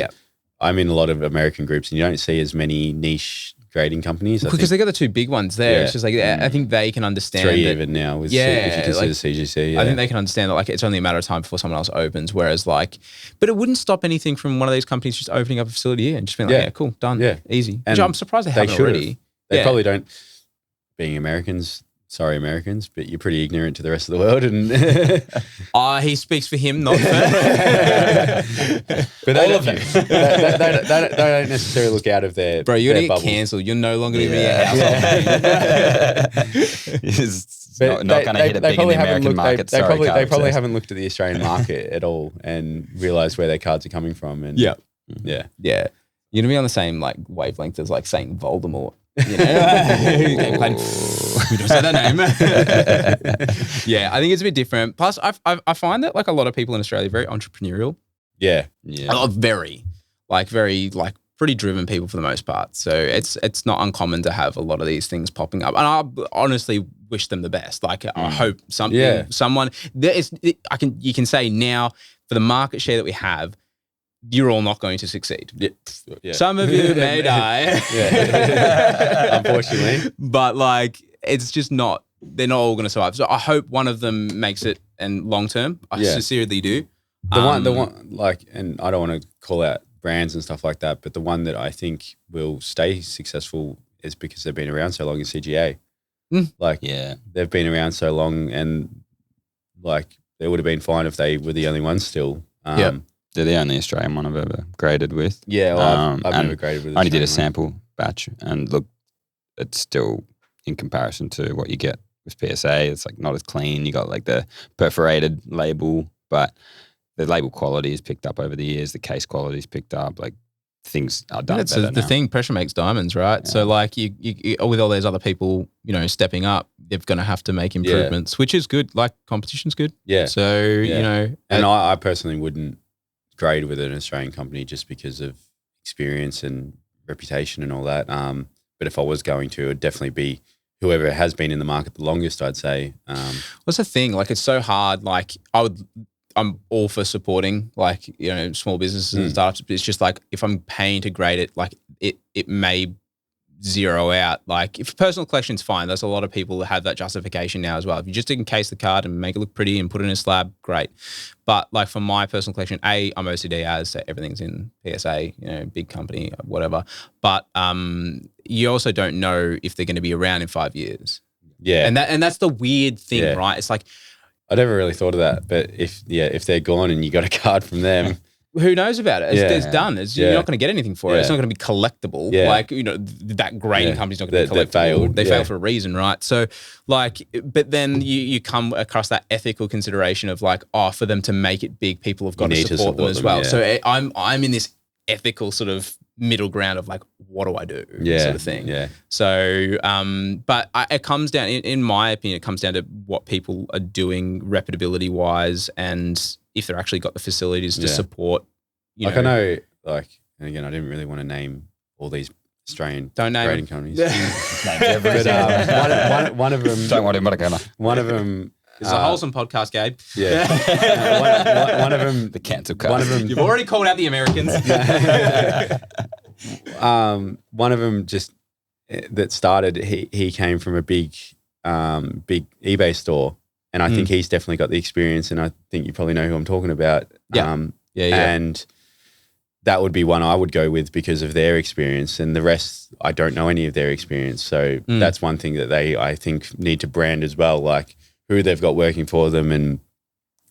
I'm in a lot of American groups and you don't see as many niche grading companies. Because they got the two big ones there. Yeah. It's just like, I think they can understand. 3 even now, if you consider CGC. Yeah. I think they can understand that like it's only a matter of time before someone else opens. Whereas like, but it wouldn't stop anything from one of these companies just opening up a facility here and just being like, yeah cool, done, easy. And which I'm surprised they haven't already. They probably don't, being Americans, sorry Americans, but you're pretty ignorant to the rest of the world. And he speaks for him, not for but all of you. They don't necessarily look out of their Bro, you're going to get bubbles. cancelled. You're no longer going to be a household name. Not going to hit it big in the American market. They probably haven't looked at the Australian market at all and realised where their cards are coming from. And yeah. You're going to be on the same like wavelength as like Saint Voldemort. You know? We don't say that name. Yeah, I think it's a bit different. Plus, I find that like a lot of people in Australia are very entrepreneurial. Yeah. Very pretty driven people for the most part. So it's not uncommon to have a lot of these things popping up. And I honestly wish them the best. Like I hope someone you can say now for the market share that we have, you're all not going to succeed. Yeah. Some of you may die. Unfortunately. But like, it's just not, they're not all going to survive. So I hope one of them makes it and long term. I sincerely do. The one, like, and I don't want to call out brands and stuff like that, but the one that I think will stay successful is because they've been around so long in CGA. They've been around so long and like, they would have been fine if they were the only ones still. They're the only Australian one I've ever graded with. Yeah, well, I've never graded with. I only did a sample batch, and look, it's still in comparison to what you get with PSA. It's like not as clean. You got like the perforated label, but the label quality is picked up over the years. The case quality is picked up. Like things are done better the now. thing. Pressure makes diamonds, right? Yeah. So like you with all those other people, you know, stepping up, they're going to have to make improvements, which is good. Like competition's good. Yeah. So you know, and I personally wouldn't grade with an Australian company just because of experience and reputation and all that. But if I was going to, it'd definitely be whoever has been in the market the longest, I'd say. What's the thing? Like, it's so hard. Like, I'm all for supporting, like, you know, small businesses and startups. But it's just like, if I'm paying to grade it, like, it may zero out. Like, if personal collection's fine, there's a lot of people that have that justification now as well. If you just encase the card and make it look pretty and put it in a slab, great. But like for my personal collection, I'm OCD as, so everything's in PSA, you know, big company, whatever. But you also don't know if they're going to be around in 5 years. Yeah. And that's the weird thing, right? It's like, I never really thought of that, but if they're gone and you got a card from them, who knows about it? It's done. You're not going to get anything for it. It's not going to be collectible. Yeah. Like, you know, that grading company's not going to be collectible. Failed. They failed for a reason, right? So, like, but then you come across that ethical consideration of like, for them to make it big, people have got to support them as well. Yeah. So I'm in this ethical sort of middle ground of like, what do I do? Sort of thing. Yeah. So, but it comes down, in my opinion, it comes down to what people are doing reputability wise and if they're actually got the facilities to support. I know, like, and again, I didn't really want to name all these Australian grading companies. But one of them. Don't want him, one of them. It's a wholesome podcast, Gabe. Yeah. one of them. The cancel card. One of them. You've already called out the Americans. One of them just that started. He came from a big eBay store, and I think he's definitely got the experience. And I think you probably know who I'm talking about. Yeah. And that would be one I would go with because of their experience, and the rest I don't know any of their experience. So that's one thing that they, I think, need to brand as well, like who they've got working for them and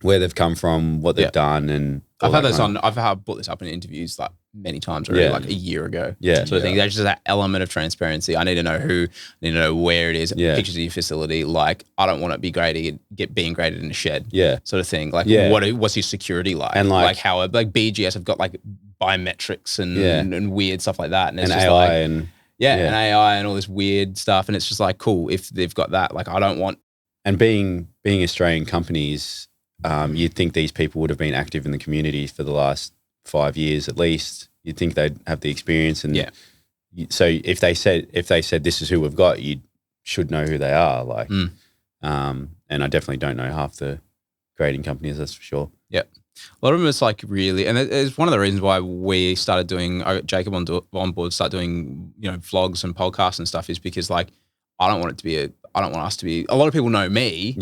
where they've come from, what they've done, and I've had this on. I've brought this up in interviews like many times already, like a year ago. Sort of thing. There's just that element of transparency. I need to know who, I need to know where it is, pictures of your facility. Like, I don't want it to be being graded in a shed. Sort of thing. Like, what's your security like? And like how, like BGS have got like biometrics and weird stuff like that. And it's just AI like, and and AI and all this weird stuff. And it's just like, cool, if they've got that, like I don't want. And being Australian companies, you'd think these people would have been active in the community for the last 5 years at least. You'd think they'd have the experience. And so if they said this is who we've got, you should know who they are. Like, and I definitely don't know half the grading companies, that's for sure. Yeah. A lot of them is like really, and it's one of the reasons why we started doing, Jacob on board, start doing, vlogs and podcasts and stuff, is because like, I don't want us to be, a lot of people know me,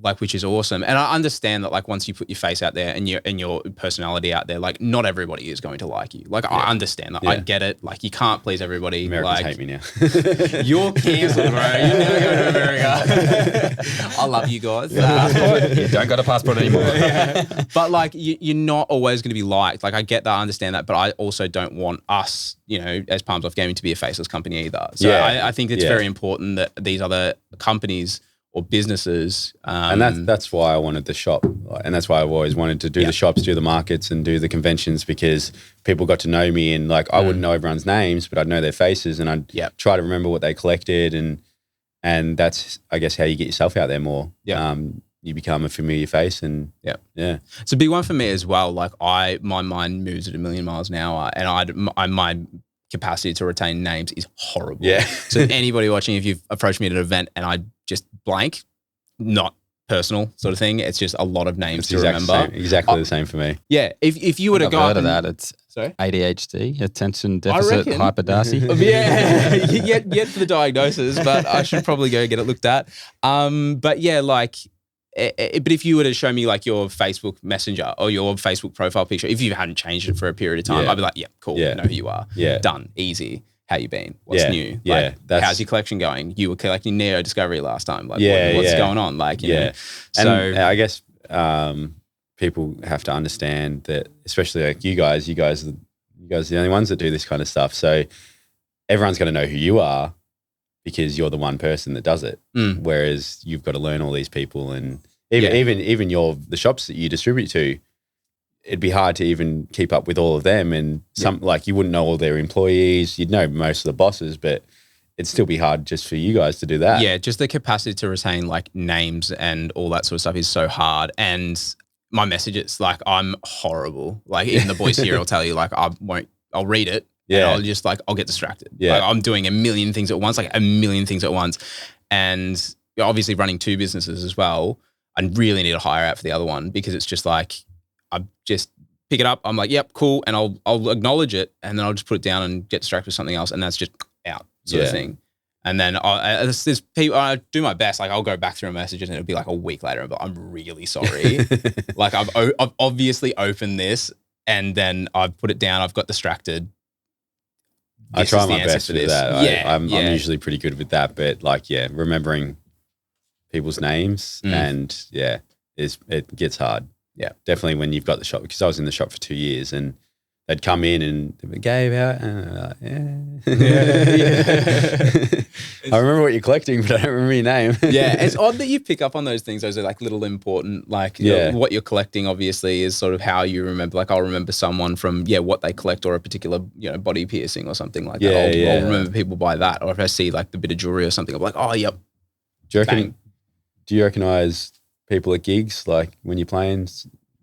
like, which is awesome. And I understand that, like, once you put your face out there and your personality out there, like, not everybody is going to like you. Like, I understand that. I get it. Like, you can't please everybody. Americans like, hate me now. You're cancelled, bro. You're never going to America. I love you guys. You don't got a passport anymore. But like, you're not always going to be liked. Like, I get that, I understand that, but I also don't want us, as Palms Off Gaming, to be a faceless company either. So I think it's very important that these other companies or businesses, and that's why I wanted the shop, and that's why I've always wanted to do the shops, do the markets, and do the conventions, because people got to know me, and like I wouldn't know everyone's names, but I'd know their faces, and I'd try to remember what they collected, and that's, I guess, how you get yourself out there more. You become a familiar face, and it's a big one for me as well. Like my mind moves at 1,000,000 miles an hour, and my capacity to retain names is horrible. So anybody watching, if you've approached me at an event and I just blank, not personal sort of thing, it's just a lot of names to remember. Exactly the same for me. Yeah. If you were to go heard of that, it's ADHD, attention deficit hyper Darcy. Yet for the diagnosis, but I should probably go get it looked at. But yeah, like, but if you were to show me like your Facebook Messenger or your Facebook profile picture, if you hadn't changed it for a period of time, I'd be like, cool, I know who you are. Done, easy. How you been? What's new? Like, how's your collection going? You were collecting Neo Discovery last time. Like, what's going on? Like, you know. So and I guess people have to understand that, especially like you guys are the only ones that do this kind of stuff. So everyone's going to know who you are, because you're the one person that does it. Whereas you've got to learn all these people, and even the shops that you distribute to, it'd be hard to even keep up with all of them. And some, like, you wouldn't know all their employees. You'd know most of the bosses, but it'd still be hard just for you guys to do that. Yeah, just the capacity to retain like names and all that sort of stuff is so hard. And my messages, like, I'm horrible. Like, even the boys here will tell you, like, I'll read it. And I'll just like, I'll get distracted. Like, I'm doing 1,000,000 things at once, And obviously running 2 businesses as well, I really need to hire out for the other one, because it's just like, I just pick it up. I'm like, yep, cool. And I'll acknowledge it, and then I'll just put it down and get distracted with something else. And that's just out sort of thing. And then there's people, I do my best. Like, I'll go back through messages and it'll be like a week later, but I'm really sorry. Like, I've obviously opened this, and then I've put it down. I've got distracted. I try my best with that. I'm usually pretty good with that, but like, remembering people's names and it gets hard. Yeah, definitely when you've got the shop, because I was in the shop for 2 years, and they'd come in and they'd be, Gabe, out, and like, I remember what you're collecting, but I don't remember your name. It's odd that you pick up on those things. Those are like little important, like, you know, what you're collecting obviously is sort of how you remember. Like, I'll remember someone from what they collect, or a particular body piercing or something like that. I'll remember people by that, or if I see like the bit of jewelry or something, I'm like, oh yep. Do you recognise people at gigs, like when you're playing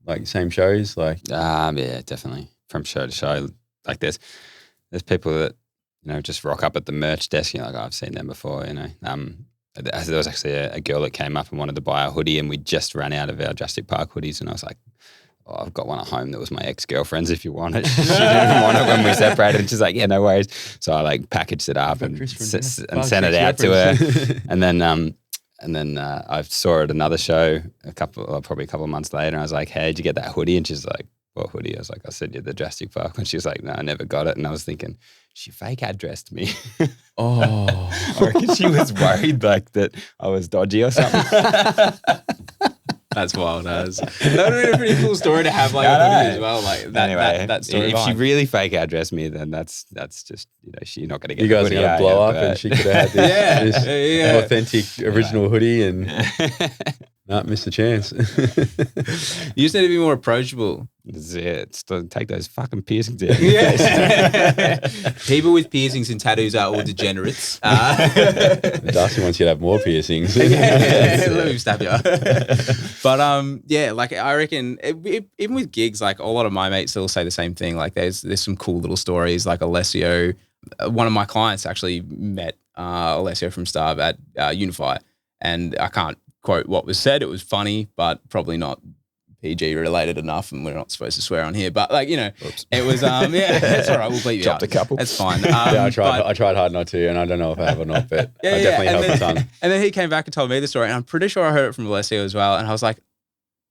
like same shows? Like, yeah, definitely. From show to show, like there's people that, just rock up at the merch desk. Like, I've seen them before. There was actually a girl that came up and wanted to buy a hoodie, and we just ran out of our Drastic Park hoodies, and I was like, oh, I've got one at home that was my ex-girlfriend's if you want it. She didn't want it when we separated, and she's like, yeah, no worries. So I like packaged it up and sent it out to her, and then I saw her at another show probably a couple of months later, and I was like, hey, did you get that hoodie? And she's like, what hoodie? I was like, I said, the Drastic Park. And she was like, no, I never got it. And I was thinking, she fake addressed me. I reckon she was worried like that I was dodgy or something. That's wild as. That would have been a pretty cool story to have like a hoodie as well. Like that, anyway, that story. if behind. she really fake addressed me, then that's just she's not going to get. You guys are hoodie, going to blow up, and she could have had this authentic original hoodie, and not miss a chance. You just need to be more approachable. Take those fucking piercings out. People with piercings and tattoos are all degenerates. Darcy wants you to have more piercings. Let me stab you. But like I reckon even with gigs, like a lot of my mates still say the same thing. Like there's some cool little stories. Like Alessio, one of my clients actually met Alessio from Starve at Unify, and I can't quote what was said. It was funny, but probably not PG related enough, and we're not supposed to swear on here. But like Oops. it was it's all right. We'll bleep you Dropped out. a couple. It's fine. I tried hard not to, and I don't know if I have or not, but I definitely held my tongue. And then he came back and told me the story, and I'm pretty sure I heard it from Alessio as well. And I was like,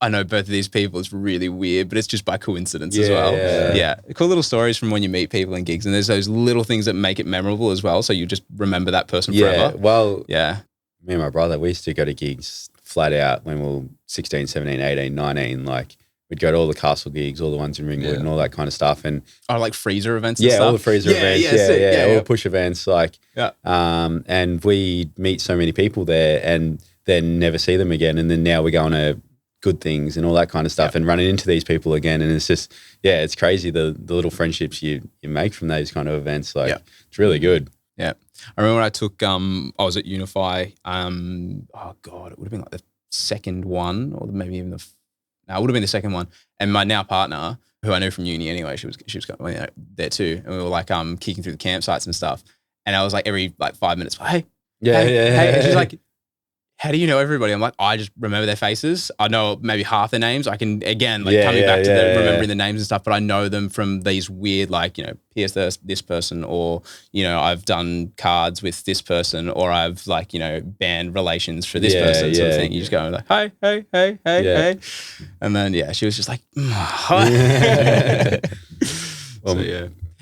I know both of these people. It's really weird, but it's just by coincidence as well. Yeah. Cool little stories from when you meet people in gigs, and there's those little things that make it memorable as well. So you just remember that person forever. Well, yeah. Me and my brother, we used to go to gigs flat out when we were 16, 17, 18, 19. Like we'd go to all the castle gigs, all the ones in Ringwood and all that kind of stuff. And like freezer events and stuff? all the freezer events. All the push events. Like, and we meet so many people there and then never see them again. And then now we're going to good things and all that kind of stuff and running into these people again. And it's just, it's crazy the little friendships you make from those kind of events. Like it's really good. Yeah. I remember when I took, I was at Unify, oh God, it would have been like the second one or maybe even it would have been the second one. And my now partner, who I knew from uni anyway, she was going there too. And we were like kicking through the campsites and stuff. And I was like every 5 minutes, hey. And she's like, how do you know everybody? I'm like, I just remember their faces. I know maybe half their names. I can, again, like coming back to remembering the names and stuff, but I know them from these weird, like, PS this person, or, I've done cards with this person, or I've like, band relations for this person sort of thing. You just go like, hey. And then, she was just like, hi.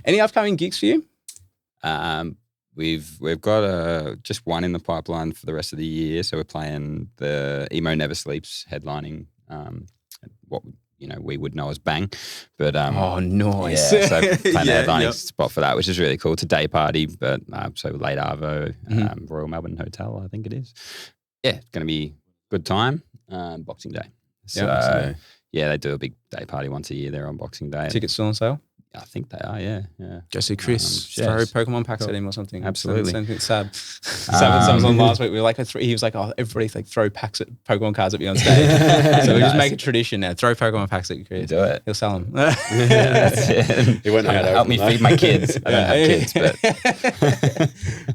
Any upcoming gigs for you? We've got just one in the pipeline for the rest of the year. So we're playing the Emo Never Sleeps headlining, what we would know as Bang. But nice. Yeah, so playing the headlining spot for that, which is really cool. It's a day party, but so late Arvo, Royal Melbourne Hotel, I think it is. Yeah, it's going to be a good time. Boxing Day. So they do a big day party once a year there on Boxing Day. Tickets still on sale? I think they are, yeah. Go see Chris, throw Pokemon packs at him or something. Absolutely. Same thing with Sab. Sab was on last week. We were like, he was like, everybody like throw Pokemon cards at me on stage. So we just make a tradition now. Throw Pokemon packs at Chris. Do it. He'll sell them. That's it. He won't know how to help me feed my kids. I don't have kids,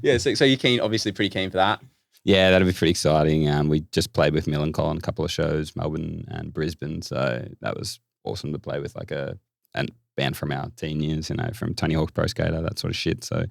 but so you're keen, obviously pretty keen for that. Yeah, that'll be pretty exciting. We just played with Mill and Colin a couple of shows, Melbourne and Brisbane. So that was awesome to play with like a band from our teen years, from Tony Hawk's Pro Skater, that sort of shit. So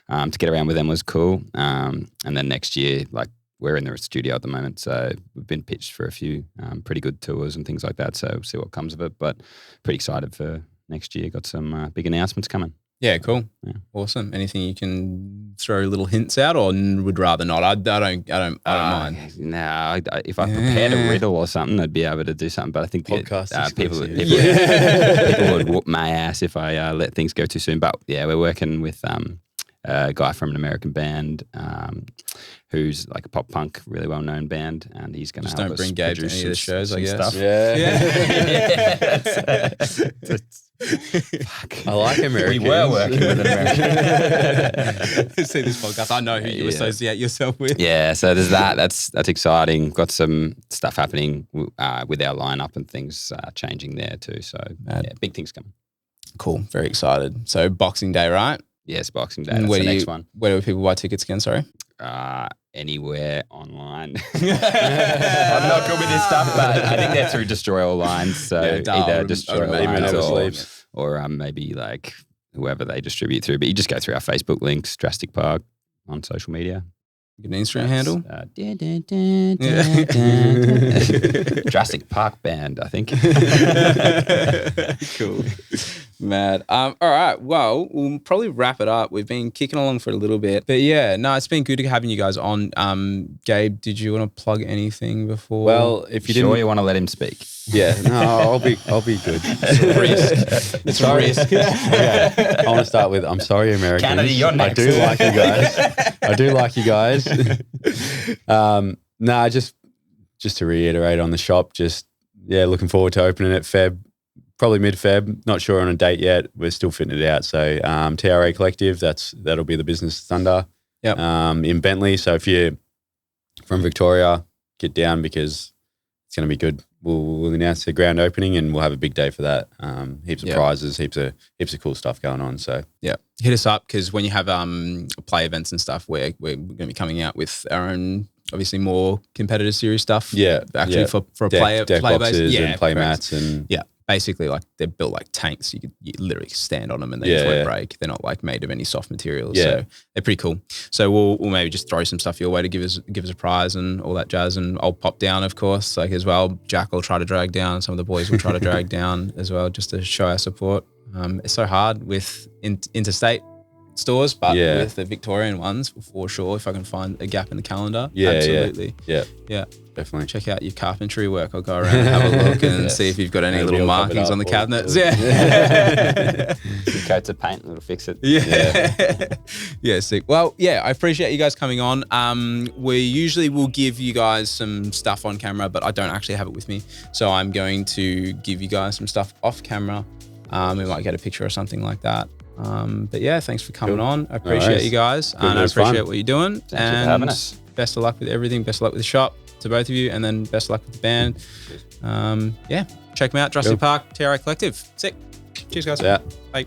to get around with them was cool. And then next year, like we're in the studio at the moment, so we've been pitched for a few pretty good tours and things like that. So we'll see what comes of it, but pretty excited for next year. Got some big announcements coming. Yeah, cool. Yeah. Awesome. Anything you can throw little hints out, or would rather not? I don't mind. No, if I prepared a riddle or something, I'd be able to do something. But I think people would whoop my ass if I let things go too soon. But yeah, we're working with a guy from an American band who's like a pop punk, really well known band, and he's going to help us. Don't bring Gabe to any of the shows, I guess. Stuff. Fuck. I like Americans. We were working with an American. See this podcast. I know who you associate yourself with. Yeah, so there's that. That's exciting. Got some stuff happening with our lineup and things changing there too. So big things coming. Cool. Very excited. So Boxing Day, right? Yes, Boxing Day. That's the next one. Where do people buy tickets again? Sorry. Anywhere online. I'm not good with this stuff, but I think they're through Destroy All Lines. So either Destroy All Lines or maybe like whoever they distribute through. But you just go through our Facebook links, Drastic Park on social media. Good Instagram handle? Drastic Park Band, I think. Cool. Mad. All right. Well, we'll probably wrap it up. We've been kicking along for a little bit, but yeah, no, it's been good having you guys on. Gabe, did you want to plug anything before? Well, if you didn't, you want to let him speak. Yeah, no, I'll be good. It's a risk. It's a risk. Okay. I want to start with, I'm sorry, Americans. Canada, you're next. I do like you guys. I do like you guys. Nah, just to reiterate on the shop, looking forward to opening it probably mid-Feb. Not sure on a date yet. We're still fitting it out. So TRA Collective, that'll be the business it's under. Yep. In Bentley. So if you're from Victoria, get down because it's going to be good. We'll announce the grand opening and we'll have a big day for that. Heaps of prizes, heaps of cool stuff going on. So yeah, hit us up because when you have play events and stuff, we're going to be coming out with our own, obviously more competitive series stuff. Yeah, actually for a player boxes base. and play mats and basically like they're built like tanks. You literally stand on them and they just won't break. They're not like made of any soft materials. Yeah. So they're pretty cool. So we'll maybe just throw some stuff your way to give us a prize and all that jazz. And I'll pop down, of course, like as well. Jack will try to drag down. Some of the boys will try to drag down as well, just to show our support. It's so hard with interstate stores, but with the Victorian ones, for sure, if I can find a gap in the calendar, absolutely. Yeah. Definitely. Check out your carpentry work. I'll go around and have a look and see if you've got any little markings on the cabinets. Yeah. Coats of paint, it'll fix it. Yeah, sick. Well, I appreciate you guys coming on. We usually will give you guys some stuff on camera, but I don't actually have it with me. So I'm going to give you guys some stuff off camera. We might get a picture or something like that. But yeah, thanks for coming on. I appreciate you guys. And I appreciate what you're doing. Thanks for having us. Best of luck with everything. Best of luck with the shop to both of you. And then best of luck with the band. Check them out. Drastic Park, TRA Collective. Sick. Cheers, guys. Yeah. Bye.